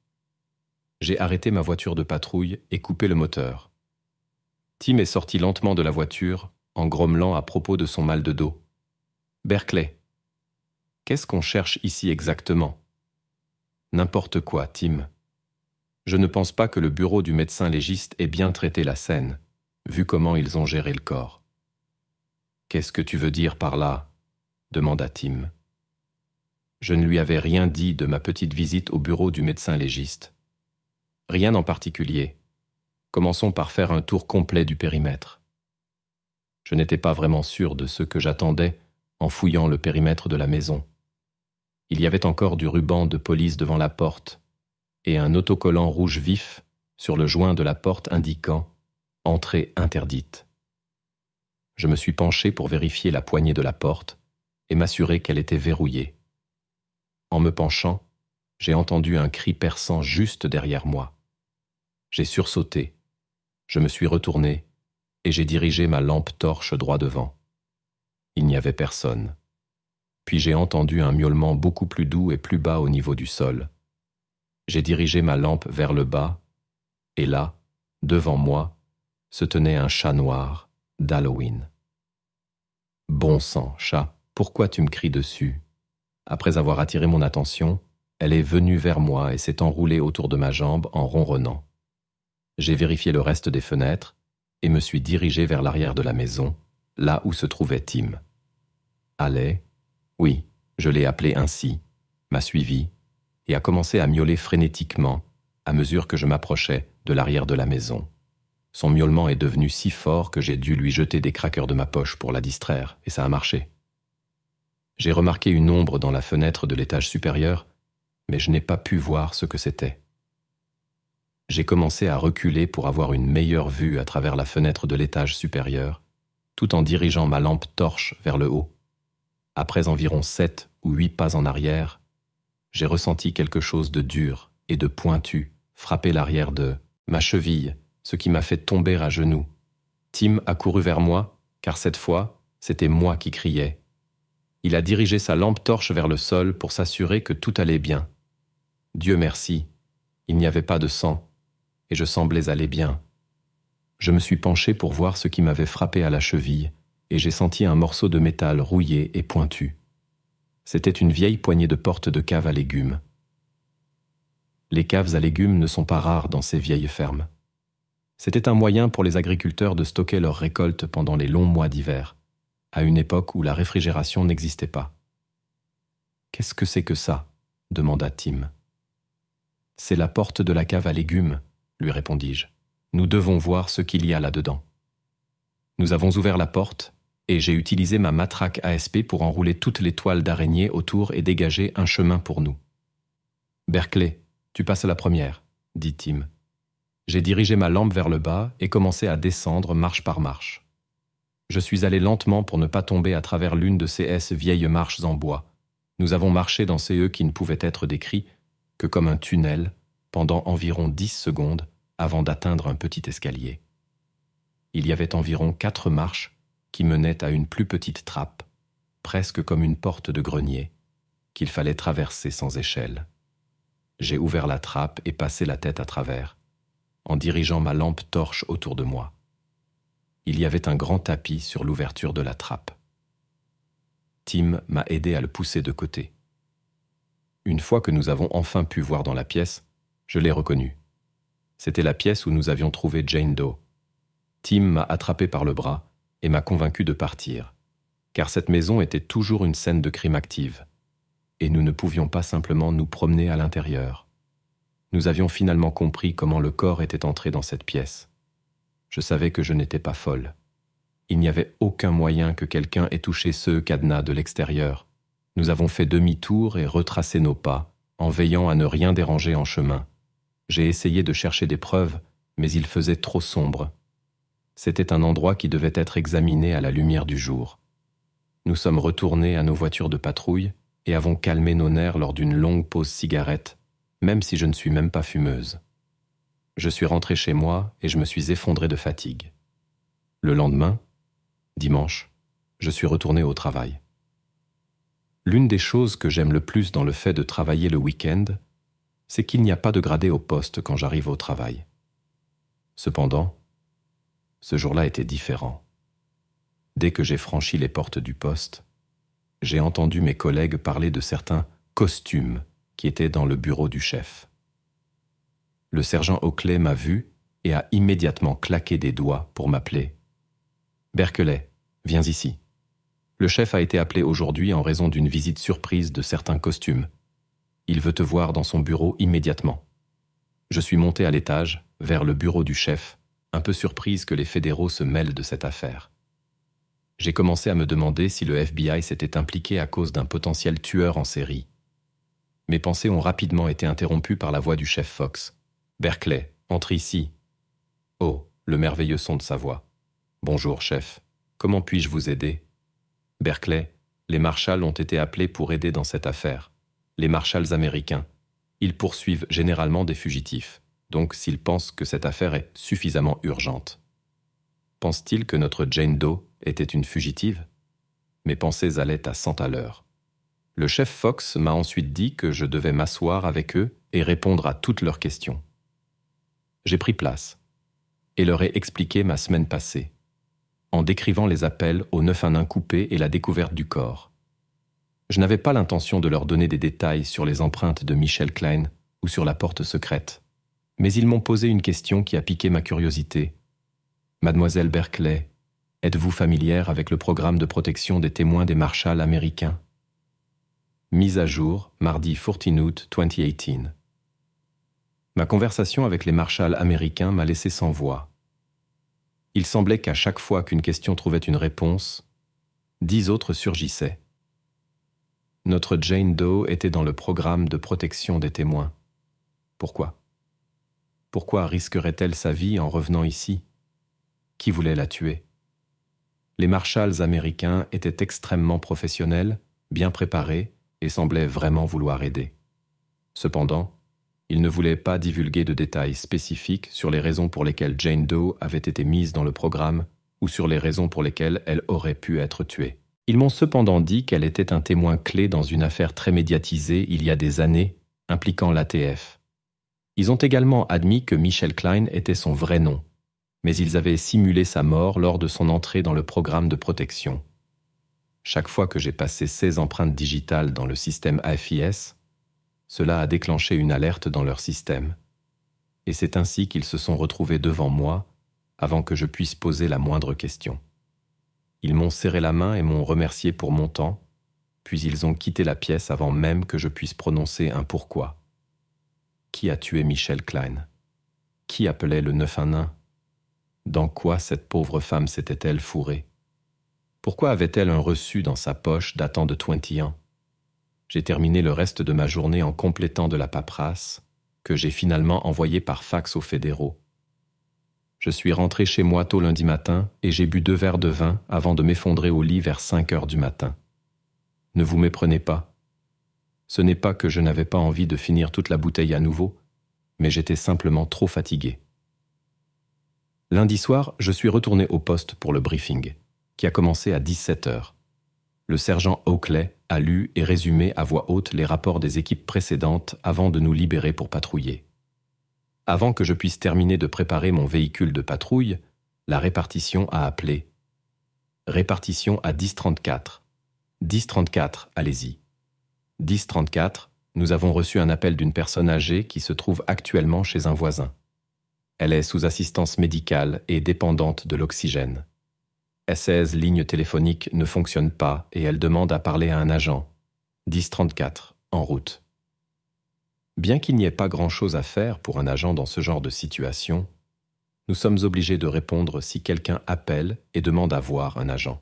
J'ai arrêté ma voiture de patrouille et coupé le moteur. Tim est sorti lentement de la voiture, en grommelant à propos de son mal de dos. « Berkeley, qu'est-ce qu'on cherche ici exactement ?»« N'importe quoi, Tim. Je ne pense pas que le bureau du médecin légiste ait bien traité la scène, vu comment ils ont géré le corps. »« Qu'est-ce que tu veux dire par là ?» demanda Tim. Je ne lui avais rien dit de ma petite visite au bureau du médecin légiste. Rien en particulier. Commençons par faire un tour complet du périmètre. Je n'étais pas vraiment sûr de ce que j'attendais en fouillant le périmètre de la maison. Il y avait encore du ruban de police devant la porte et un autocollant rouge vif sur le joint de la porte indiquant « Entrée interdite ». Je me suis penché pour vérifier la poignée de la porte et m'assurer qu'elle était verrouillée. En me penchant, j'ai entendu un cri perçant juste derrière moi. J'ai sursauté, je me suis retourné et j'ai dirigé ma lampe torche droit devant. Il n'y avait personne. Puis j'ai entendu un miaulement beaucoup plus doux et plus bas au niveau du sol. J'ai dirigé ma lampe vers le bas, et là, devant moi, se tenait un chat noir d'Halloween. « Bon sang, chat, pourquoi tu me cries dessus ?» Après avoir attiré mon attention, elle est venue vers moi et s'est enroulée autour de ma jambe en ronronnant. J'ai vérifié le reste des fenêtres et me suis dirigé vers l'arrière de la maison, là où se trouvait Tim. Allait, oui, je l'ai appelé ainsi, m'a suivi et a commencé à miauler frénétiquement à mesure que je m'approchais de l'arrière de la maison. Son miaulement est devenu si fort que j'ai dû lui jeter des crackers de ma poche pour la distraire, et ça a marché. J'ai remarqué une ombre dans la fenêtre de l'étage supérieur, mais je n'ai pas pu voir ce que c'était. J'ai commencé à reculer pour avoir une meilleure vue à travers la fenêtre de l'étage supérieur, tout en dirigeant ma lampe torche vers le haut. Après environ 7 ou 8 pas en arrière, j'ai ressenti quelque chose de dur et de pointu frapper l'arrière de ma cheville, ce qui m'a fait tomber à genoux. Tim a couru vers moi, car cette fois, c'était moi qui criais. Il a dirigé sa lampe torche vers le sol pour s'assurer que tout allait bien. Dieu merci, il n'y avait pas de sang, et je semblais aller bien. Je me suis penché pour voir ce qui m'avait frappé à la cheville, et j'ai senti un morceau de métal rouillé et pointu. C'était une vieille poignée de porte de cave à légumes. Les caves à légumes ne sont pas rares dans ces vieilles fermes. C'était un moyen pour les agriculteurs de stocker leurs récoltes pendant les longs mois d'hiver, à une époque où la réfrigération n'existait pas. « Qu'est-ce que c'est que ça ?» demanda Tim. « C'est la porte de la cave à légumes, » lui répondis-je. « Nous devons voir ce qu'il y a là-dedans. » Nous avons ouvert la porte et j'ai utilisé ma matraque ASP pour enrouler toutes les toiles d'araignée autour et dégager un chemin pour nous. « Berkeley, tu passes la première, » dit Tim. J'ai dirigé ma lampe vers le bas et commencé à descendre marche par marche. Je suis allé lentement pour ne pas tomber à travers l'une de ces vieilles marches en bois. Nous avons marché dans ces qui ne pouvaient être décrits que comme un tunnel pendant environ 10 secondes avant d'atteindre un petit escalier. Il y avait environ 4 marches qui menaient à une plus petite trappe, presque comme une porte de grenier, qu'il fallait traverser sans échelle. J'ai ouvert la trappe et passé la tête à travers, en dirigeant ma lampe torche autour de moi. Il y avait un grand tapis sur l'ouverture de la trappe. Tim m'a aidé à le pousser de côté. Une fois que nous avons enfin pu voir dans la pièce, je l'ai reconnu. C'était la pièce où nous avions trouvé Jane Doe. Tim m'a attrapé par le bras et m'a convaincu de partir, car cette maison était toujours une scène de crime active, et nous ne pouvions pas simplement nous promener à l'intérieur. Nous avions finalement compris comment le corps était entré dans cette pièce. Je savais que je n'étais pas folle. Il n'y avait aucun moyen que quelqu'un ait touché ce cadenas de l'extérieur. Nous avons fait demi-tour et retracé nos pas, en veillant à ne rien déranger en chemin. J'ai essayé de chercher des preuves, mais il faisait trop sombre. C'était un endroit qui devait être examiné à la lumière du jour. Nous sommes retournés à nos voitures de patrouille et avons calmé nos nerfs lors d'une longue pause cigarette, même si je ne suis même pas fumeuse. Je suis rentré chez moi et je me suis effondré de fatigue. Le lendemain, dimanche, je suis retourné au travail. L'une des choses que j'aime le plus dans le fait de travailler le week-end, c'est qu'il n'y a pas de gradé au poste quand j'arrive au travail. Cependant, ce jour-là était différent. Dès que j'ai franchi les portes du poste, j'ai entendu mes collègues parler de certains costumes qui étaient dans le bureau du chef. Le sergent Oakley m'a vu et a immédiatement claqué des doigts pour m'appeler. « Berkeley, viens ici. Le chef a été appelé aujourd'hui en raison d'une visite surprise de certains costumes. Il veut te voir dans son bureau immédiatement. » Je suis monté à l'étage, vers le bureau du chef, un peu surprise que les fédéraux se mêlent de cette affaire. J'ai commencé à me demander si le FBI s'était impliqué à cause d'un potentiel tueur en série. Mes pensées ont rapidement été interrompues par la voix du chef Fox. « Berkeley, entre ici. » Oh, le merveilleux son de sa voix. « Bonjour, chef. Comment puis-je vous aider ?» « Berkeley, les marshals ont été appelés pour aider dans cette affaire. Les marshals américains. Ils poursuivent généralement des fugitifs, donc s'ils pensent que cette affaire est suffisamment urgente. Pense-t-il que notre Jane Doe était une fugitive ? Mes pensées allaient à 100 à l'heure. Le chef Fox m'a ensuite dit que je devais m'asseoir avec eux et répondre à toutes leurs questions. J'ai pris place et leur ai expliqué ma semaine passée, en décrivant les appels au 911 coupé et la découverte du corps. Je n'avais pas l'intention de leur donner des détails sur les empreintes de Michelle Klein ou sur la porte secrète, mais ils m'ont posé une question qui a piqué ma curiosité. « Mademoiselle Berkeley, êtes-vous familière avec le programme de protection des témoins des marshals américains ?» Mise à jour, mardi 14 août 2018. Ma conversation avec les marshals américains m'a laissé sans voix. Il semblait qu'à chaque fois qu'une question trouvait une réponse, 10 autres surgissaient. Notre Jane Doe était dans le programme de protection des témoins. Pourquoi ? Pourquoi risquerait-elle sa vie en revenant ici ? Qui voulait la tuer ? Les marshals américains étaient extrêmement professionnels, bien préparés et semblaient vraiment vouloir aider. Cependant, ils ne voulaient pas divulguer de détails spécifiques sur les raisons pour lesquelles Jane Doe avait été mise dans le programme ou sur les raisons pour lesquelles elle aurait pu être tuée. Ils m'ont cependant dit qu'elle était un témoin clé dans une affaire très médiatisée il y a des années, impliquant l'ATF. Ils ont également admis que Michelle Klein était son vrai nom, mais ils avaient simulé sa mort lors de son entrée dans le programme de protection. Chaque fois que j'ai passé 16 empreintes digitales dans le système AFIS, cela a déclenché une alerte dans leur système. Et c'est ainsi qu'ils se sont retrouvés devant moi avant que je puisse poser la moindre question. Ils m'ont serré la main et m'ont remercié pour mon temps, puis ils ont quitté la pièce avant même que je puisse prononcer un pourquoi. Qui a tué Michelle Klein ? Qui appelait le 911 ? Dans quoi cette pauvre femme s'était-elle fourrée ? Pourquoi avait-elle un reçu dans sa poche datant de 20 ans ? J'ai terminé le reste de ma journée en complétant de la paperasse que j'ai finalement envoyée par fax aux fédéraux. Je suis rentré chez moi tôt lundi matin et j'ai bu 2 verres de vin avant de m'effondrer au lit vers 5 heures du matin. Ne vous méprenez pas. Ce n'est pas que je n'avais pas envie de finir toute la bouteille à nouveau, mais j'étais simplement trop fatigué. Lundi soir, je suis retourné au poste pour le briefing, qui a commencé à 17 heures. Le sergent Oakley a lu et résumé à voix haute les rapports des équipes précédentes avant de nous libérer pour patrouiller. Avant que je puisse terminer de préparer mon véhicule de patrouille, la répartition a appelé. Répartition à 10-34. 10-34, allez-y. 10-34, nous avons reçu un appel d'une personne âgée qui se trouve actuellement chez un voisin. Elle est sous assistance médicale et dépendante de l'oxygène. 16 lignes téléphoniques ne fonctionnent pas et elle demande à parler à un agent. 10-34, en route. Bien qu'il n'y ait pas grand-chose à faire pour un agent dans ce genre de situation, nous sommes obligés de répondre si quelqu'un appelle et demande à voir un agent.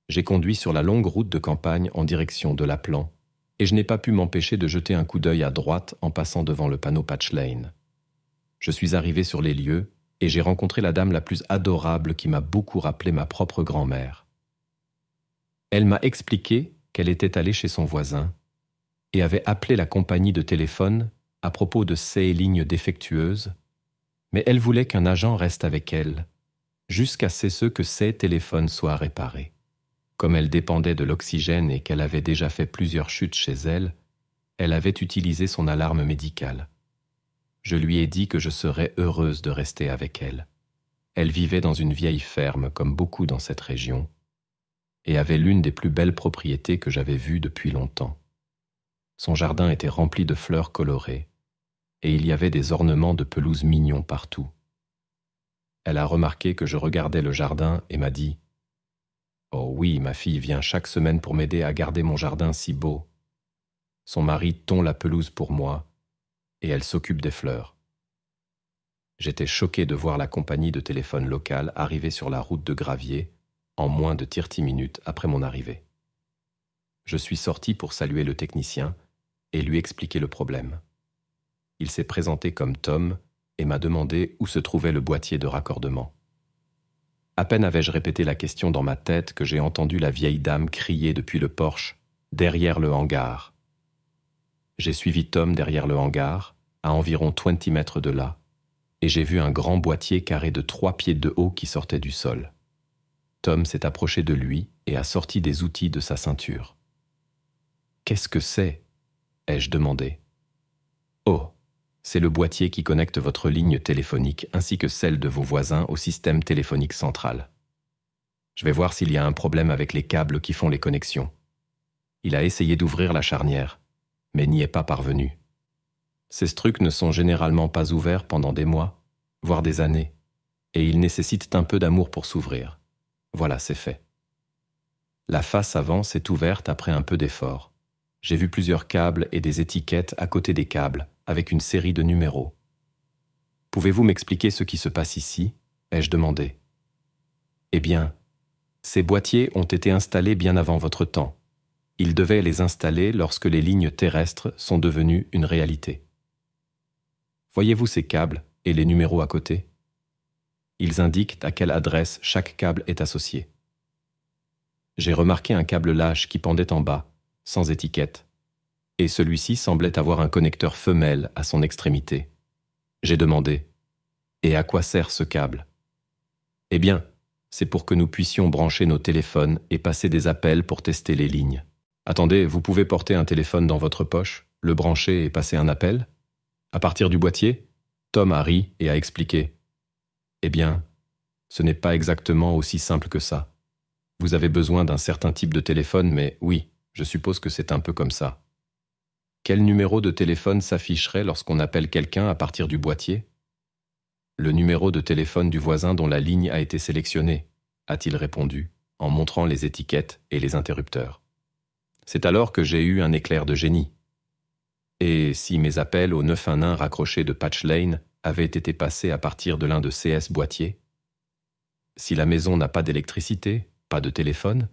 J'ai conduit sur la longue route de campagne en direction de l'appelant et je n'ai pas pu m'empêcher de jeter un coup d'œil à droite en passant devant le panneau Patch Lane. Je suis arrivé sur les lieux et j'ai rencontré la dame la plus adorable qui m'a beaucoup rappelé ma propre grand-mère. Elle m'a expliqué qu'elle était allée chez son voisin et avait appelé la compagnie de téléphone à propos de ces lignes défectueuses, mais elle voulait qu'un agent reste avec elle, jusqu'à ce que ces téléphones soient réparés. Comme elle dépendait de l'oxygène et qu'elle avait déjà fait plusieurs chutes chez elle, elle avait utilisé son alarme médicale. Je lui ai dit que je serais heureuse de rester avec elle. Elle vivait dans une vieille ferme, comme beaucoup dans cette région, et avait l'une des plus belles propriétés que j'avais vues depuis longtemps. Son jardin était rempli de fleurs colorées, et il y avait des ornements de pelouse mignons partout. Elle a remarqué que je regardais le jardin et m'a dit « Oh oui, ma fille vient chaque semaine pour m'aider à garder mon jardin si beau. Son mari tond la pelouse pour moi, et elle s'occupe des fleurs. » J'étais choqué de voir la compagnie de téléphone locale arriver sur la route de gravier en moins de 30 minutes après mon arrivée. Je suis sorti pour saluer le technicien et lui expliquer le problème. Il s'est présenté comme Tom et m'a demandé où se trouvait le boîtier de raccordement. À peine avais-je répété la question dans ma tête que j'ai entendu la vieille dame crier depuis le porche, derrière le hangar. J'ai suivi Tom derrière le hangar, à environ 20 mètres de là, et j'ai vu un grand boîtier carré de 3 pieds de haut qui sortait du sol. Tom s'est approché de lui et a sorti des outils de sa ceinture. « Qu'est-ce que c'est ?» ai-je demandé. « Oh, c'est le boîtier qui connecte votre ligne téléphonique ainsi que celle de vos voisins au système téléphonique central. Je vais voir s'il y a un problème avec les câbles qui font les connexions. » Il a essayé d'ouvrir la charnière, mais n'y est pas parvenu. Ces trucs ne sont généralement pas ouverts pendant des mois, voire des années, et ils nécessitent un peu d'amour pour s'ouvrir. Voilà, c'est fait. La face avant s'est ouverte après un peu d'effort. J'ai vu plusieurs câbles et des étiquettes à côté des câbles, avec une série de numéros. « Pouvez-vous m'expliquer ce qui se passe ici ?» ai-je demandé. « Eh bien, ces boîtiers ont été installés bien avant votre temps. Ils devaient les installer lorsque les lignes terrestres sont devenues une réalité. Voyez-vous ces câbles et les numéros à côté? Ils indiquent à quelle adresse chaque câble est associé. J'ai remarqué un câble lâche qui pendait en bas, sans étiquette, et celui-ci semblait avoir un connecteur femelle à son extrémité. J'ai demandé « Et à quoi sert ce câble ?» Eh bien, c'est pour que nous puissions brancher nos téléphones et passer des appels pour tester les lignes. Attendez, vous pouvez porter un téléphone dans votre poche, le brancher et passer un appel ? À partir du boîtier, Tom a ri et a expliqué. Eh bien, ce n'est pas exactement aussi simple que ça. Vous avez besoin d'un certain type de téléphone, mais oui, je suppose que c'est un peu comme ça. Quel numéro de téléphone s'afficherait lorsqu'on appelle quelqu'un à partir du boîtier ? Le numéro de téléphone du voisin dont la ligne a été sélectionnée, a-t-il répondu, en montrant les étiquettes et les interrupteurs. C'est alors que j'ai eu un éclair de génie. Et si mes appels au 911 raccrochés de Patch Lane avaient été passés à partir de l'un de CS boîtiers? Si la maison n'a pas d'électricité, pas de téléphone,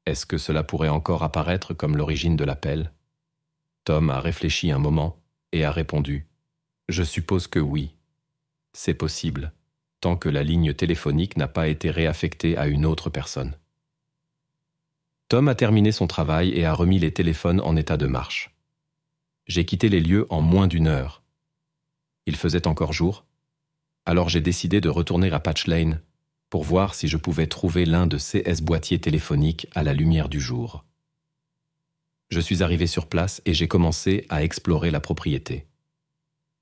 est-ce que cela pourrait encore apparaître comme l'origine de l'appel? Tom a réfléchi un moment et a répondu « Je suppose que oui. C'est possible, tant que la ligne téléphonique n'a pas été réaffectée à une autre personne. » Tom a terminé son travail et a remis les téléphones en état de marche. J'ai quitté les lieux en moins d'1 heure. Il faisait encore jour, alors j'ai décidé de retourner à Patch Lane pour voir si je pouvais trouver l'un de CS boîtiers téléphoniques à la lumière du jour. Je suis arrivé sur place et j'ai commencé à explorer la propriété.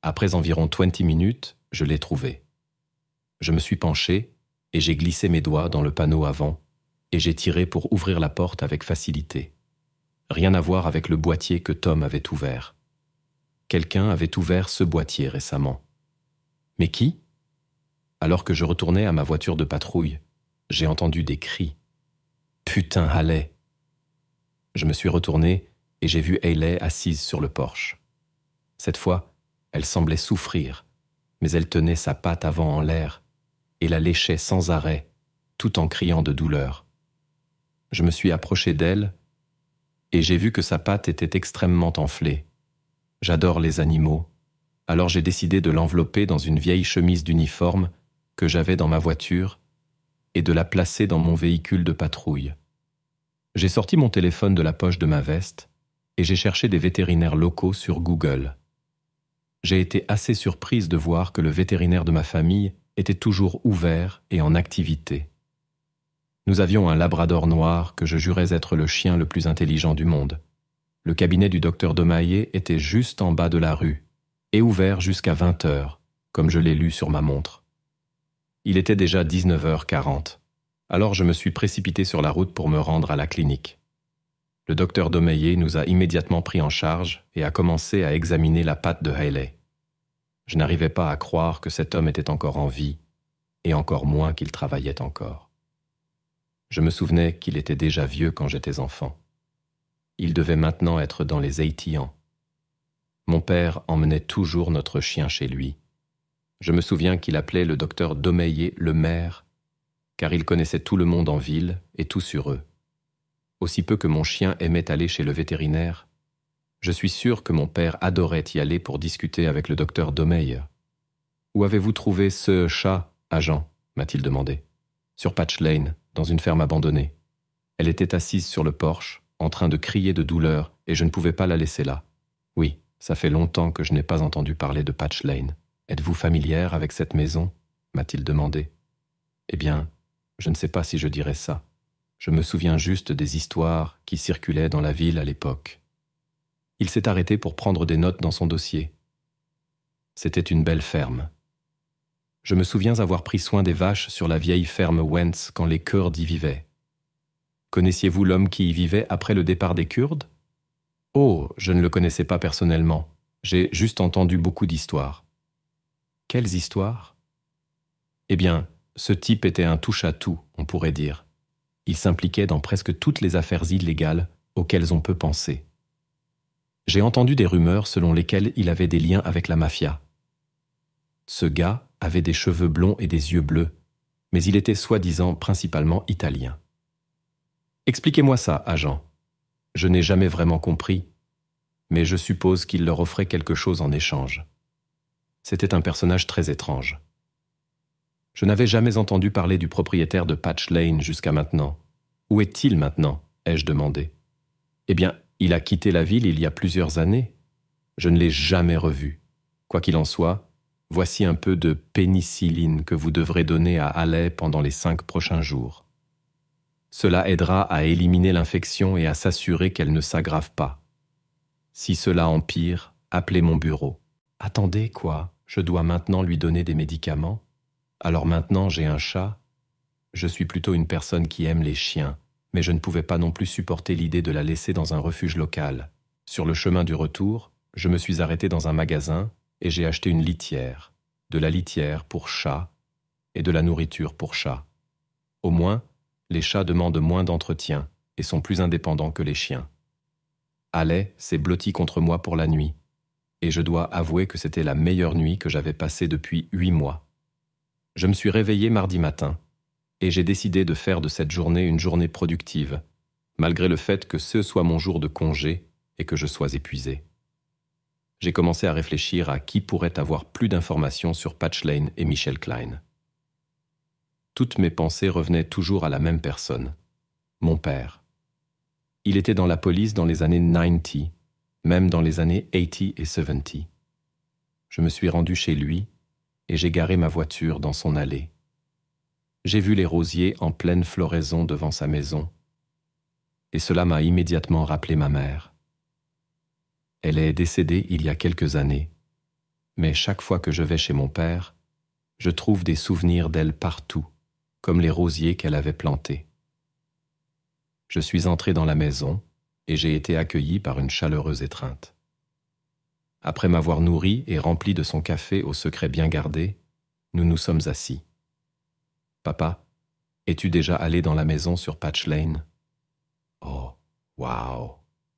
Après environ 20 minutes, je l'ai trouvé. Je me suis penché et j'ai glissé mes doigts dans le panneau avant et j'ai tiré pour ouvrir la porte avec facilité. Rien à voir avec le boîtier que Tom avait ouvert. Quelqu'un avait ouvert ce boîtier récemment. Mais qui ? Alors que je retournais à ma voiture de patrouille, j'ai entendu des cris. Putain, Haley ! Je me suis retourné et j'ai vu Haley assise sur le porche. Cette fois, elle semblait souffrir, mais elle tenait sa patte avant en l'air et la léchait sans arrêt, tout en criant de douleur. Je me suis approché d'elle et j'ai vu que sa patte était extrêmement enflée. J'adore les animaux, alors j'ai décidé de l'envelopper dans une vieille chemise d'uniforme que j'avais dans ma voiture et de la placer dans mon véhicule de patrouille. J'ai sorti mon téléphone de la poche de ma veste et j'ai cherché des vétérinaires locaux sur Google. J'ai été assez surprise de voir que le vétérinaire de ma famille était toujours ouvert et en activité. Nous avions un labrador noir que je jurais être le chien le plus intelligent du monde. Le cabinet du docteur Domaillé était juste en bas de la rue et ouvert jusqu'à 20 heures, comme je l'ai lu sur ma montre. Il était déjà 19h40. Alors je me suis précipité sur la route pour me rendre à la clinique. Le docteur Domeyer nous a immédiatement pris en charge et a commencé à examiner la patte de Hayley. Je n'arrivais pas à croire que cet homme était encore en vie, et encore moins qu'il travaillait encore. Je me souvenais qu'il était déjà vieux quand j'étais enfant. Il devait maintenant être dans les 80 ans. Mon père emmenait toujours notre chien chez lui. Je me souviens qu'il appelait le docteur Domeyer le maire, car il connaissait tout le monde en ville et tout sur eux. Aussi peu que mon chien aimait aller chez le vétérinaire, je suis sûr que mon père adorait y aller pour discuter avec le docteur Domeyer. « Où avez-vous trouvé ce chat, agent ?» m'a-t-il demandé. « Sur Patch Lane, dans une ferme abandonnée. Elle était assise sur le porche, en train de crier de douleur, et je ne pouvais pas la laisser là. Oui, ça fait longtemps que je n'ai pas entendu parler de Patch Lane. Êtes-vous familière avec cette maison ?» m'a-t-il demandé. Eh bien, je ne sais pas si je dirais ça. Je me souviens juste des histoires qui circulaient dans la ville à l'époque. Il s'est arrêté pour prendre des notes dans son dossier. C'était une belle ferme. Je me souviens avoir pris soin des vaches sur la vieille ferme Wentz quand les Kurdes y vivaient. Connaissiez-vous l'homme qui y vivait après le départ des Kurdes ? Oh, je ne le connaissais pas personnellement. J'ai juste entendu beaucoup d'histoires. Quelles histoires ? Eh bien, ce type était un touche-à-tout, on pourrait dire. Il s'impliquait dans presque toutes les affaires illégales auxquelles on peut penser. J'ai entendu des rumeurs selon lesquelles il avait des liens avec la mafia. Ce gars avait des cheveux blonds et des yeux bleus, mais il était soi-disant principalement italien. Expliquez-moi ça, agent. Je n'ai jamais vraiment compris, mais je suppose qu'il leur offrait quelque chose en échange. C'était un personnage très étrange. Je n'avais jamais entendu parler du propriétaire de Patch Lane jusqu'à maintenant. Où est-il maintenant ? Ai-je demandé. Eh bien, il a quitté la ville il y a plusieurs années. Je ne l'ai jamais revu. Quoi qu'il en soit, voici un peu de pénicilline que vous devrez donner à Hayley pendant les 5 prochains jours. Cela aidera à éliminer l'infection et à s'assurer qu'elle ne s'aggrave pas. Si cela empire, appelez mon bureau. Attendez, quoi ? Je dois maintenant lui donner des médicaments ? Alors maintenant j'ai un chat. Je suis plutôt une personne qui aime les chiens, mais je ne pouvais pas non plus supporter l'idée de la laisser dans un refuge local. Sur le chemin du retour, je me suis arrêté dans un magasin et j'ai acheté une litière, de la litière pour chat et de la nourriture pour chat. Au moins, les chats demandent moins d'entretien et sont plus indépendants que les chiens. Hayley s'est blottie contre moi pour la nuit, et je dois avouer que c'était la meilleure nuit que j'avais passée depuis 8 mois. Je me suis réveillé mardi matin, et j'ai décidé de faire de cette journée une journée productive, malgré le fait que ce soit mon jour de congé et que je sois épuisé. J'ai commencé à réfléchir à qui pourrait avoir plus d'informations sur Patch Lane et Michelle Klein. Toutes mes pensées revenaient toujours à la même personne, mon père. Il était dans la police dans les années 90, même dans les années 80 et 70. Je me suis rendu chez lui et j'ai garé ma voiture dans son allée. J'ai vu les rosiers en pleine floraison devant sa maison, et cela m'a immédiatement rappelé ma mère. Elle est décédée il y a quelques années, mais chaque fois que je vais chez mon père, je trouve des souvenirs d'elle partout, comme les rosiers qu'elle avait plantés. Je suis entré dans la maison et j'ai été accueilli par une chaleureuse étreinte. Après m'avoir nourri et rempli de son café au secret bien gardé, nous nous sommes assis. « Papa, es-tu déjà allé dans la maison sur Patch Lane ?»« Oh, waouh !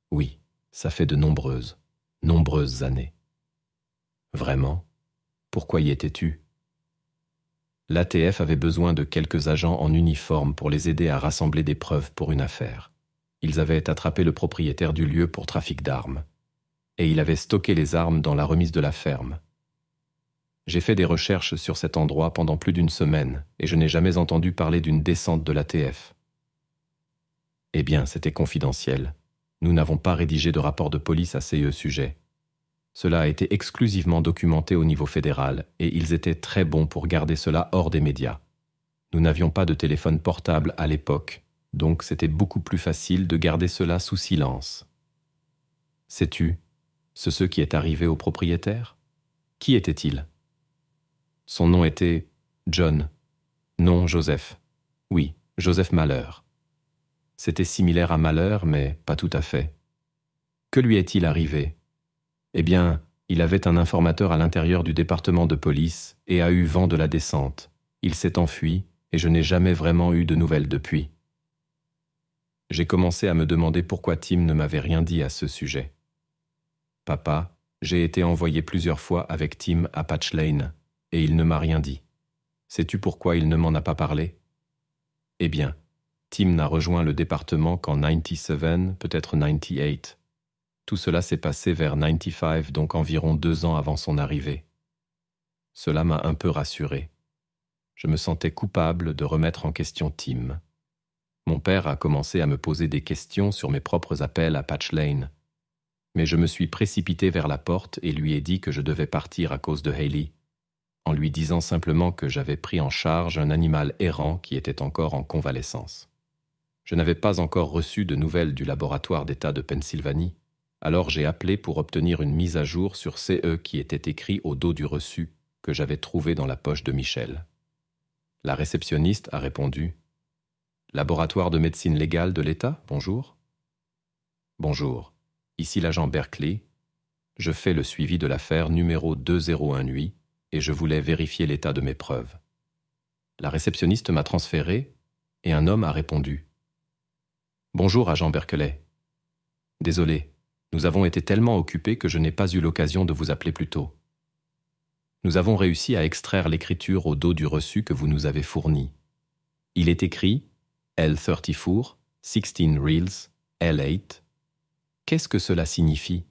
Oui, ça fait de nombreuses années. »« Vraiment ? Pourquoi y étais-tu » L'ATF avait besoin de quelques agents en uniforme pour les aider à rassembler des preuves pour une affaire. Ils avaient attrapé le propriétaire du lieu pour trafic d'armes. Et il avait stocké les armes dans la remise de la ferme. J'ai fait des recherches sur cet endroit pendant plus d'une semaine et je n'ai jamais entendu parler d'une descente de l'ATF. Eh bien, c'était confidentiel. Nous n'avons pas rédigé de rapport de police à ce sujet. Cela a été exclusivement documenté au niveau fédéral et ils étaient très bons pour garder cela hors des médias. Nous n'avions pas de téléphone portable à l'époque, donc c'était beaucoup plus facile de garder cela sous silence. Sais-tu ce qui est arrivé au propriétaire ? Qui était-il ? Son nom était John, Non, Joseph. Oui, Joseph Malheur. C'était similaire à Malheur, mais pas tout à fait. Que lui est-il arrivé? Eh bien, il avait un informateur à l'intérieur du département de police et a eu vent de la descente. Il s'est enfui et je n'ai jamais vraiment eu de nouvelles depuis. J'ai commencé à me demander pourquoi Tim ne m'avait rien dit à ce sujet. Papa, j'ai été envoyé plusieurs fois avec Tim à Patch Lane et il ne m'a rien dit. Sais-tu pourquoi il ne m'en a pas parlé? Eh bien, Tim n'a rejoint le département qu'en 97, peut-être 98. Tout cela s'est passé vers 95, donc environ 2 ans avant son arrivée. Cela m'a un peu rassuré. Je me sentais coupable de remettre en question Tim. Mon père a commencé à me poser des questions sur mes propres appels à Patch Lane. Mais je me suis précipité vers la porte et lui ai dit que je devais partir à cause de Hayley, en lui disant simplement que j'avais pris en charge un animal errant qui était encore en convalescence. Je n'avais pas encore reçu de nouvelles du laboratoire d'État de Pennsylvanie, alors j'ai appelé pour obtenir une mise à jour sur CE qui était écrit au dos du reçu que j'avais trouvé dans la poche de Michel. La réceptionniste a répondu « Laboratoire de médecine légale de l'État, bonjour. » « Bonjour, ici l'agent Berkeley. Je fais le suivi de l'affaire numéro 2018 et je voulais vérifier l'état de mes preuves. » La réceptionniste m'a transféré et un homme a répondu « Bonjour, agent Berkeley. Désolé, nous avons été tellement occupés que je n'ai pas eu l'occasion de vous appeler plus tôt. Nous avons réussi à extraire l'écriture au dos du reçu que vous nous avez fourni. Il est écrit L34, 16 Reels, L8. Qu'est-ce que cela signifie?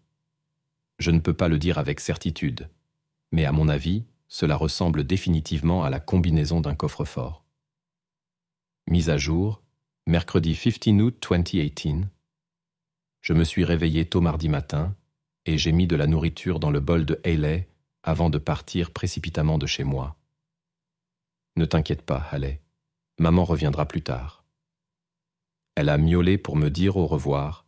Je ne peux pas le dire avec certitude, mais à mon avis, cela ressemble définitivement à la combinaison d'un coffre-fort. Mise à jour, mercredi 15 août 2018. Je me suis réveillé tôt mardi matin et j'ai mis de la nourriture dans le bol de Hayley avant de partir précipitamment de chez moi. Ne t'inquiète pas, Hayley, maman reviendra plus tard. Elle a miaulé pour me dire au revoir,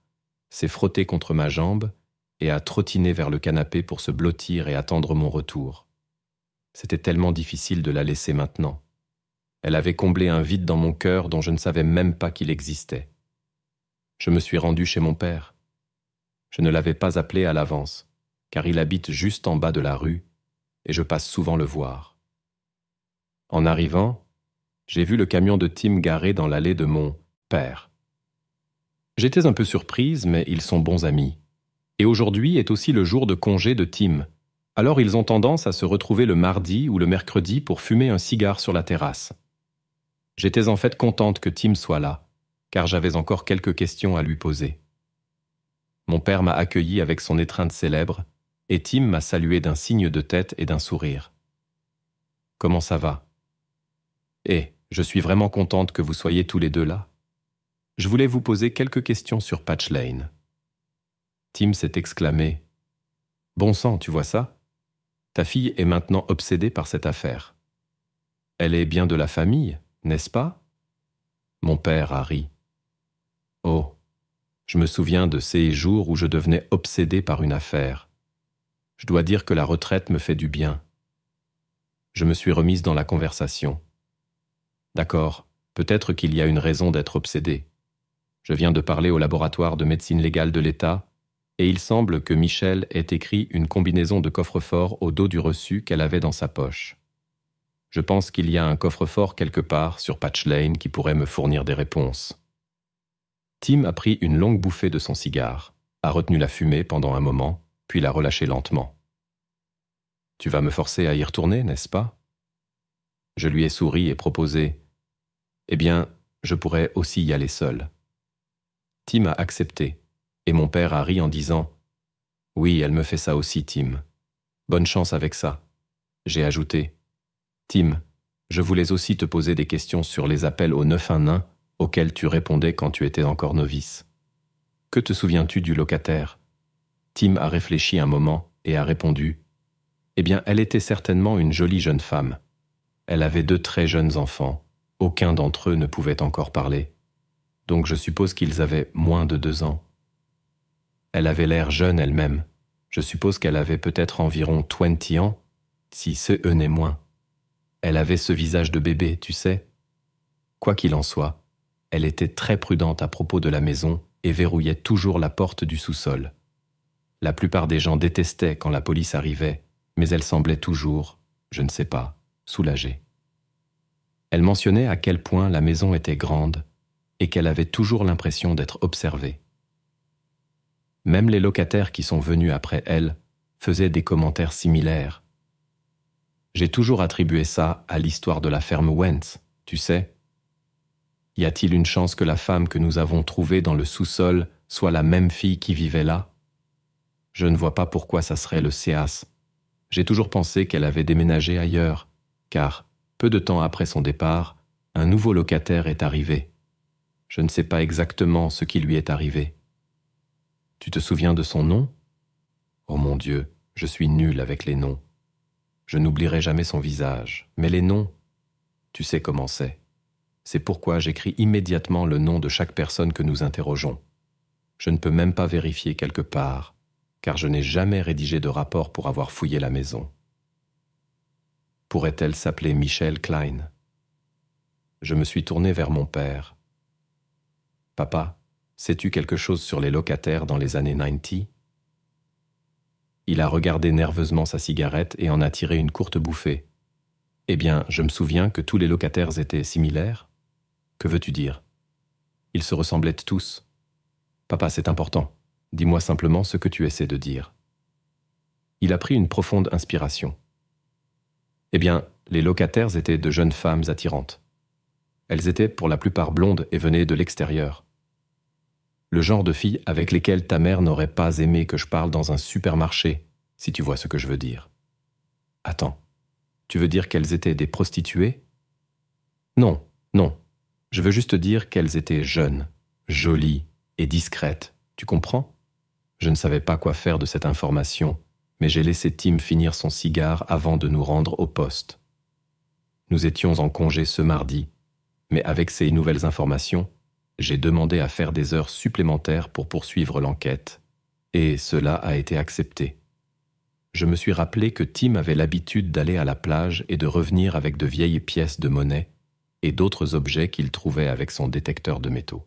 s'est frottée contre ma jambe et a trottiné vers le canapé pour se blottir et attendre mon retour. C'était tellement difficile de la laisser maintenant. Elle avait comblé un vide dans mon cœur dont je ne savais même pas qu'il existait. Je me suis rendu chez mon père. Je ne l'avais pas appelé à l'avance, car il habite juste en bas de la rue et je passe souvent le voir. En arrivant, j'ai vu le camion de Tim garé dans l'allée de mon père. J'étais un peu surprise, mais ils sont bons amis. Et aujourd'hui est aussi le jour de congé de Tim. Alors ils ont tendance à se retrouver le mardi ou le mercredi pour fumer un cigare sur la terrasse. J'étais en fait contente que Tim soit là, car j'avais encore quelques questions à lui poser. Mon père m'a accueilli avec son étreinte célèbre, et Tim m'a salué d'un signe de tête et d'un sourire. « Comment ça va? »« Eh, je suis vraiment contente que vous soyez tous les deux là. Je voulais vous poser quelques questions sur Patch Lane. » Tim s'est exclamé « Bon sang, tu vois ça? Ta fille est maintenant obsédée par cette affaire. Elle est bien de la famille, n'est-ce pas? » Mon père a ri. « Oh, je me souviens de ces jours où je devenais obsédé par une affaire. Je dois dire que la retraite me fait du bien. » Je me suis remise dans la conversation. « D'accord, peut-être qu'il y a une raison d'être obsédé. Je viens de parler au laboratoire de médecine légale de l'État et il semble que Michel ait écrit une combinaison de coffre-fort au dos du reçu qu'elle avait dans sa poche. Je pense qu'il y a un coffre-fort quelque part sur Patch Lane qui pourrait me fournir des réponses. » Tim a pris une longue bouffée de son cigare, a retenu la fumée pendant un moment, puis l'a relâchée lentement. « Tu vas me forcer à y retourner, n'est-ce pas? » Je lui ai souri et proposé « Eh bien, je pourrais aussi y aller seul. » Tim a accepté, et mon père a ri en disant « Oui, elle me fait ça aussi, Tim. Bonne chance avec ça. » J'ai ajouté « Tim, je voulais aussi te poser des questions sur les appels au 911 auxquels tu répondais quand tu étais encore novice. Que te souviens-tu du locataire? » Tim a réfléchi un moment et a répondu « Eh bien, elle était certainement une jolie jeune femme. Elle avait 2 très jeunes enfants. Aucun d'entre eux ne pouvait encore parler. Donc je suppose qu'ils avaient moins de 2 ans. Elle avait l'air jeune elle-même. Je suppose qu'elle avait peut-être environ 20 ans, si ce n'est moins. Elle avait ce visage de bébé, tu sais, Quoi qu'il en soit, elle était très prudente à propos de la maison et verrouillait toujours la porte du sous-sol. La plupart des gens détestaient quand la police arrivait, mais elle semblait toujours, je ne sais pas, soulagée. Elle mentionnait à quel point la maison était grande et qu'elle avait toujours l'impression d'être observée. Même les locataires qui sont venus après elle faisaient des commentaires similaires. J'ai toujours attribué ça à l'histoire de la ferme Wentz, tu sais. Y a-t-il une chance que la femme que nous avons trouvée dans le sous-sol soit la même fille qui vivait là? Je ne vois pas pourquoi ça serait le CEAS. J'ai toujours pensé qu'elle avait déménagé ailleurs, car, peu de temps après son départ, un nouveau locataire est arrivé. Je ne sais pas exactement ce qui lui est arrivé. Tu te souviens de son nom? Oh mon Dieu, je suis nul avec les noms. Je n'oublierai jamais son visage, mais les noms, tu sais comment c'est. C'est pourquoi j'écris immédiatement le nom de chaque personne que nous interrogeons. Je ne peux même pas vérifier quelque part, car je n'ai jamais rédigé de rapport pour avoir fouillé la maison. Pourrait-elle s'appeler Michelle Klein? Je me suis tourné vers mon père. Papa, sais-tu quelque chose sur les locataires dans les années 90? Il a regardé nerveusement sa cigarette et en a tiré une courte bouffée. Eh bien, je me souviens que tous les locataires étaient similaires. Que veux-tu dire? Ils se ressemblaient tous. Papa, c'est important. Dis-moi simplement ce que tu essaies de dire. Il a pris une profonde inspiration. Eh bien, les locataires étaient de jeunes femmes attirantes. Elles étaient pour la plupart blondes et venaient de l'extérieur. Le genre de filles avec lesquelles ta mère n'aurait pas aimé que je parle dans un supermarché, si tu vois ce que je veux dire. Attends, tu veux dire qu'elles étaient des prostituées? Non, non. Je veux juste dire qu'elles étaient jeunes, jolies et discrètes, tu comprends? Je ne savais pas quoi faire de cette information, mais j'ai laissé Tim finir son cigare avant de nous rendre au poste. Nous étions en congé ce mardi, mais avec ces nouvelles informations, j'ai demandé à faire des heures supplémentaires pour poursuivre l'enquête, et cela a été accepté. Je me suis rappelé que Tim avait l'habitude d'aller à la plage et de revenir avec de vieilles pièces de monnaie et d'autres objets qu'il trouvait avec son détecteur de métaux.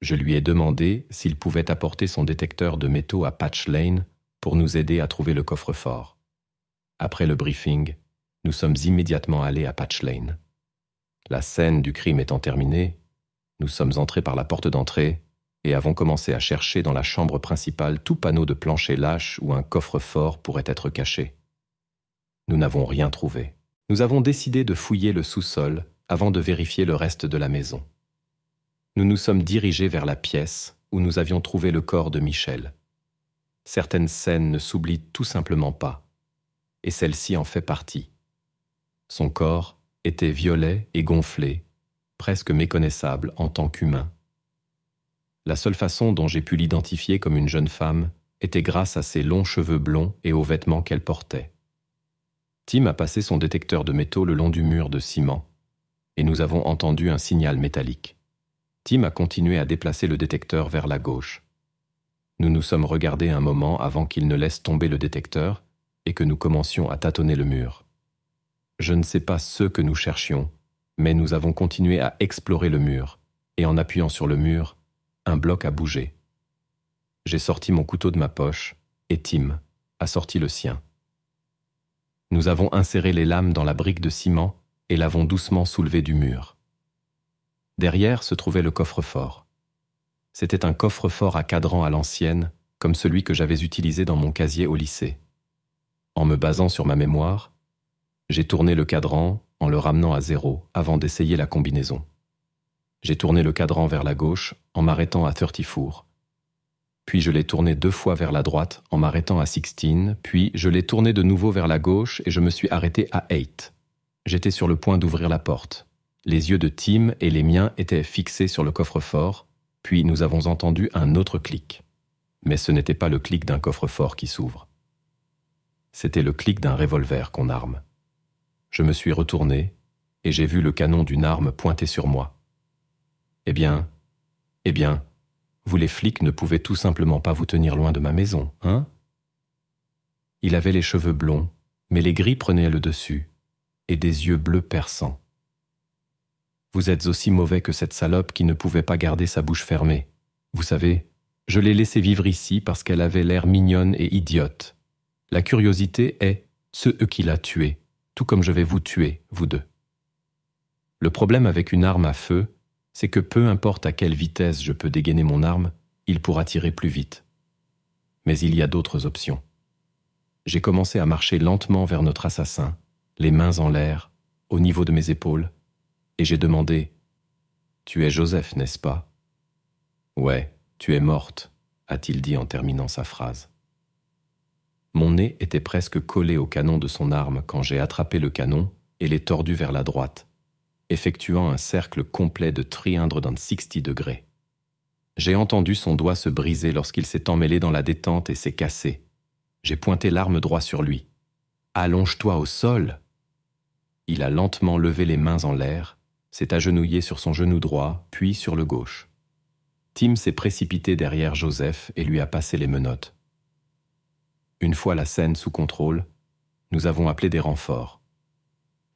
Je lui ai demandé s'il pouvait apporter son détecteur de métaux à Patch Lane pour nous aider à trouver le coffre-fort. Après le briefing, nous sommes immédiatement allés à Patch Lane. La scène du crime étant terminée, nous sommes entrés par la porte d'entrée et avons commencé à chercher dans la chambre principale tout panneau de plancher lâche où un coffre-fort pourrait être caché. Nous n'avons rien trouvé. Nous avons décidé de fouiller le sous-sol avant de vérifier le reste de la maison. Nous nous sommes dirigés vers la pièce où nous avions trouvé le corps de Michelle. Certaines scènes ne s'oublient tout simplement pas, et celle-ci en fait partie. Son corps était violet et gonflé, presque méconnaissable en tant qu'humain. La seule façon dont j'ai pu l'identifier comme une jeune femme était grâce à ses longs cheveux blonds et aux vêtements qu'elle portait. Tim a passé son détecteur de métaux le long du mur de ciment, et nous avons entendu un signal métallique. Tim a continué à déplacer le détecteur vers la gauche. Nous nous sommes regardés un moment avant qu'il ne laisse tomber le détecteur et que nous commencions à tâtonner le mur. Je ne sais pas ce que nous cherchions, mais nous avons continué à explorer le mur, et en appuyant sur le mur, un bloc a bougé. J'ai sorti mon couteau de ma poche, et Tim a sorti le sien. Nous avons inséré les lames dans la brique de ciment et l'avons doucement soulevé du mur. Derrière se trouvait le coffre-fort. C'était un coffre-fort à cadran à l'ancienne, comme celui que j'avais utilisé dans mon casier au lycée. En me basant sur ma mémoire, j'ai tourné le cadran en le ramenant à 0 avant d'essayer la combinaison. J'ai tourné le cadran vers la gauche en m'arrêtant à 34. Puis je l'ai tourné 2 fois vers la droite en m'arrêtant à 16, puis je l'ai tourné de nouveau vers la gauche et je me suis arrêté à 8. J'étais sur le point d'ouvrir la porte. Les yeux de Tim et les miens étaient fixés sur le coffre-fort, puis nous avons entendu un autre clic. Mais ce n'était pas le clic d'un coffre-fort qui s'ouvre. C'était le clic d'un revolver qu'on arme. Je me suis retourné et j'ai vu le canon d'une arme pointé sur moi. Eh bien, vous les flics ne pouvez tout simplement pas vous tenir loin de ma maison, hein? Il avait les cheveux blonds, mais les gris prenaient le dessus, et des yeux bleus perçants. Vous êtes aussi mauvais que cette salope qui ne pouvait pas garder sa bouche fermée. Vous savez, je l'ai laissée vivre ici parce qu'elle avait l'air mignonne et idiote. La curiosité est ce qui l'a tuée, tout comme je vais vous tuer, vous deux. Le problème avec une arme à feu, c'est que peu importe à quelle vitesse je peux dégainer mon arme, il pourra tirer plus vite. Mais il y a d'autres options. J'ai commencé à marcher lentement vers notre assassin, les mains en l'air, au niveau de mes épaules, et j'ai demandé « Tu es Joseph, n'est-ce pas ?»« Ouais, tu es morte », a-t-il dit en terminant sa phrase. Mon nez était presque collé au canon de son arme quand j'ai attrapé le canon et l'ai tordu vers la droite, effectuant un cercle complet de 360 degrés. J'ai entendu son doigt se briser lorsqu'il s'est emmêlé dans la détente et s'est cassé. J'ai pointé l'arme droit sur lui. « Allonge-toi au sol !» Il a lentement levé les mains en l'air, s'est agenouillé sur son genou droit, puis sur le gauche. Tim s'est précipité derrière Joseph et lui a passé les menottes. Une fois la scène sous contrôle, nous avons appelé des renforts.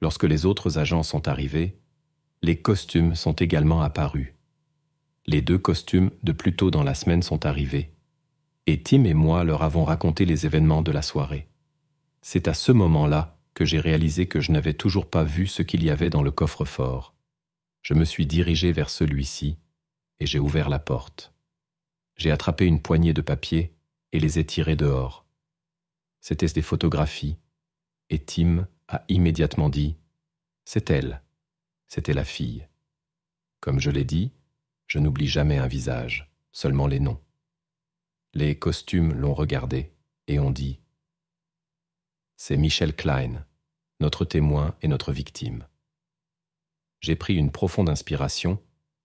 Lorsque les autres agents sont arrivés, les costumes sont également apparus. Les 2 costumes de plus tôt dans la semaine sont arrivés, et Tim et moi leur avons raconté les événements de la soirée. C'est à ce moment-là que j'ai réalisé que je n'avais toujours pas vu ce qu'il y avait dans le coffre-fort. Je me suis dirigé vers celui-ci et j'ai ouvert la porte. J'ai attrapé une poignée de papiers et les ai tirés dehors. C'étaient des photographies et Tim a immédiatement dit « C'est elle, c'était la fille ». Comme je l'ai dit, je n'oublie jamais un visage, seulement les noms. Les costumes l'ont regardé et ont dit « C'est Michelle Klein, notre témoin et notre victime ». J'ai pris une profonde inspiration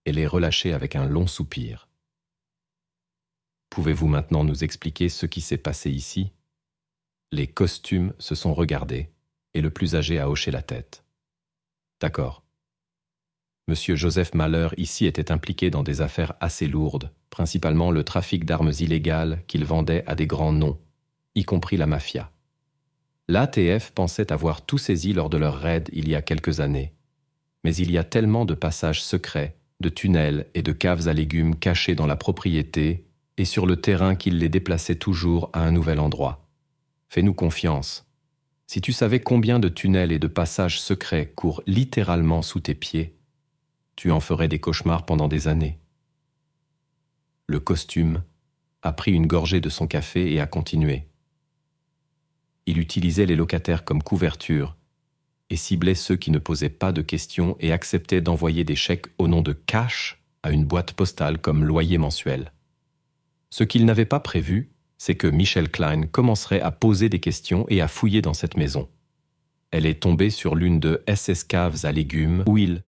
et l'ai relâchée avec un long soupir. « Pouvez-vous maintenant nous expliquer ce qui s'est passé ici ?» Les costumes se sont regardés et le plus âgé a hoché la tête. « D'accord. Monsieur Joseph Mahler ici était impliqué dans des affaires assez lourdes, principalement le trafic d'armes illégales qu'il vendait à des grands noms, y compris la mafia. L'ATF pensait avoir tout saisi lors de leur raid il y a quelques années. Mais il y a tellement de passages secrets, de tunnels et de caves à légumes cachés dans la propriété et sur le terrain qu'il les déplaçait toujours à un nouvel endroit. Fais-nous confiance. Si tu savais combien de tunnels et de passages secrets courent littéralement sous tes pieds, tu en ferais des cauchemars pendant des années. » Le costume a pris une gorgée de son café et a continué. Il utilisait les locataires comme couverture et ciblait ceux qui ne posaient pas de questions et acceptaient d'envoyer des chèques au nom de cash à une boîte postale comme loyer mensuel. Ce qu'il n'avait pas prévu, c'est que Michelle Klein commencerait à poser des questions et à fouiller dans cette maison. Elle est tombée sur l'une de SS Caves à légumes où il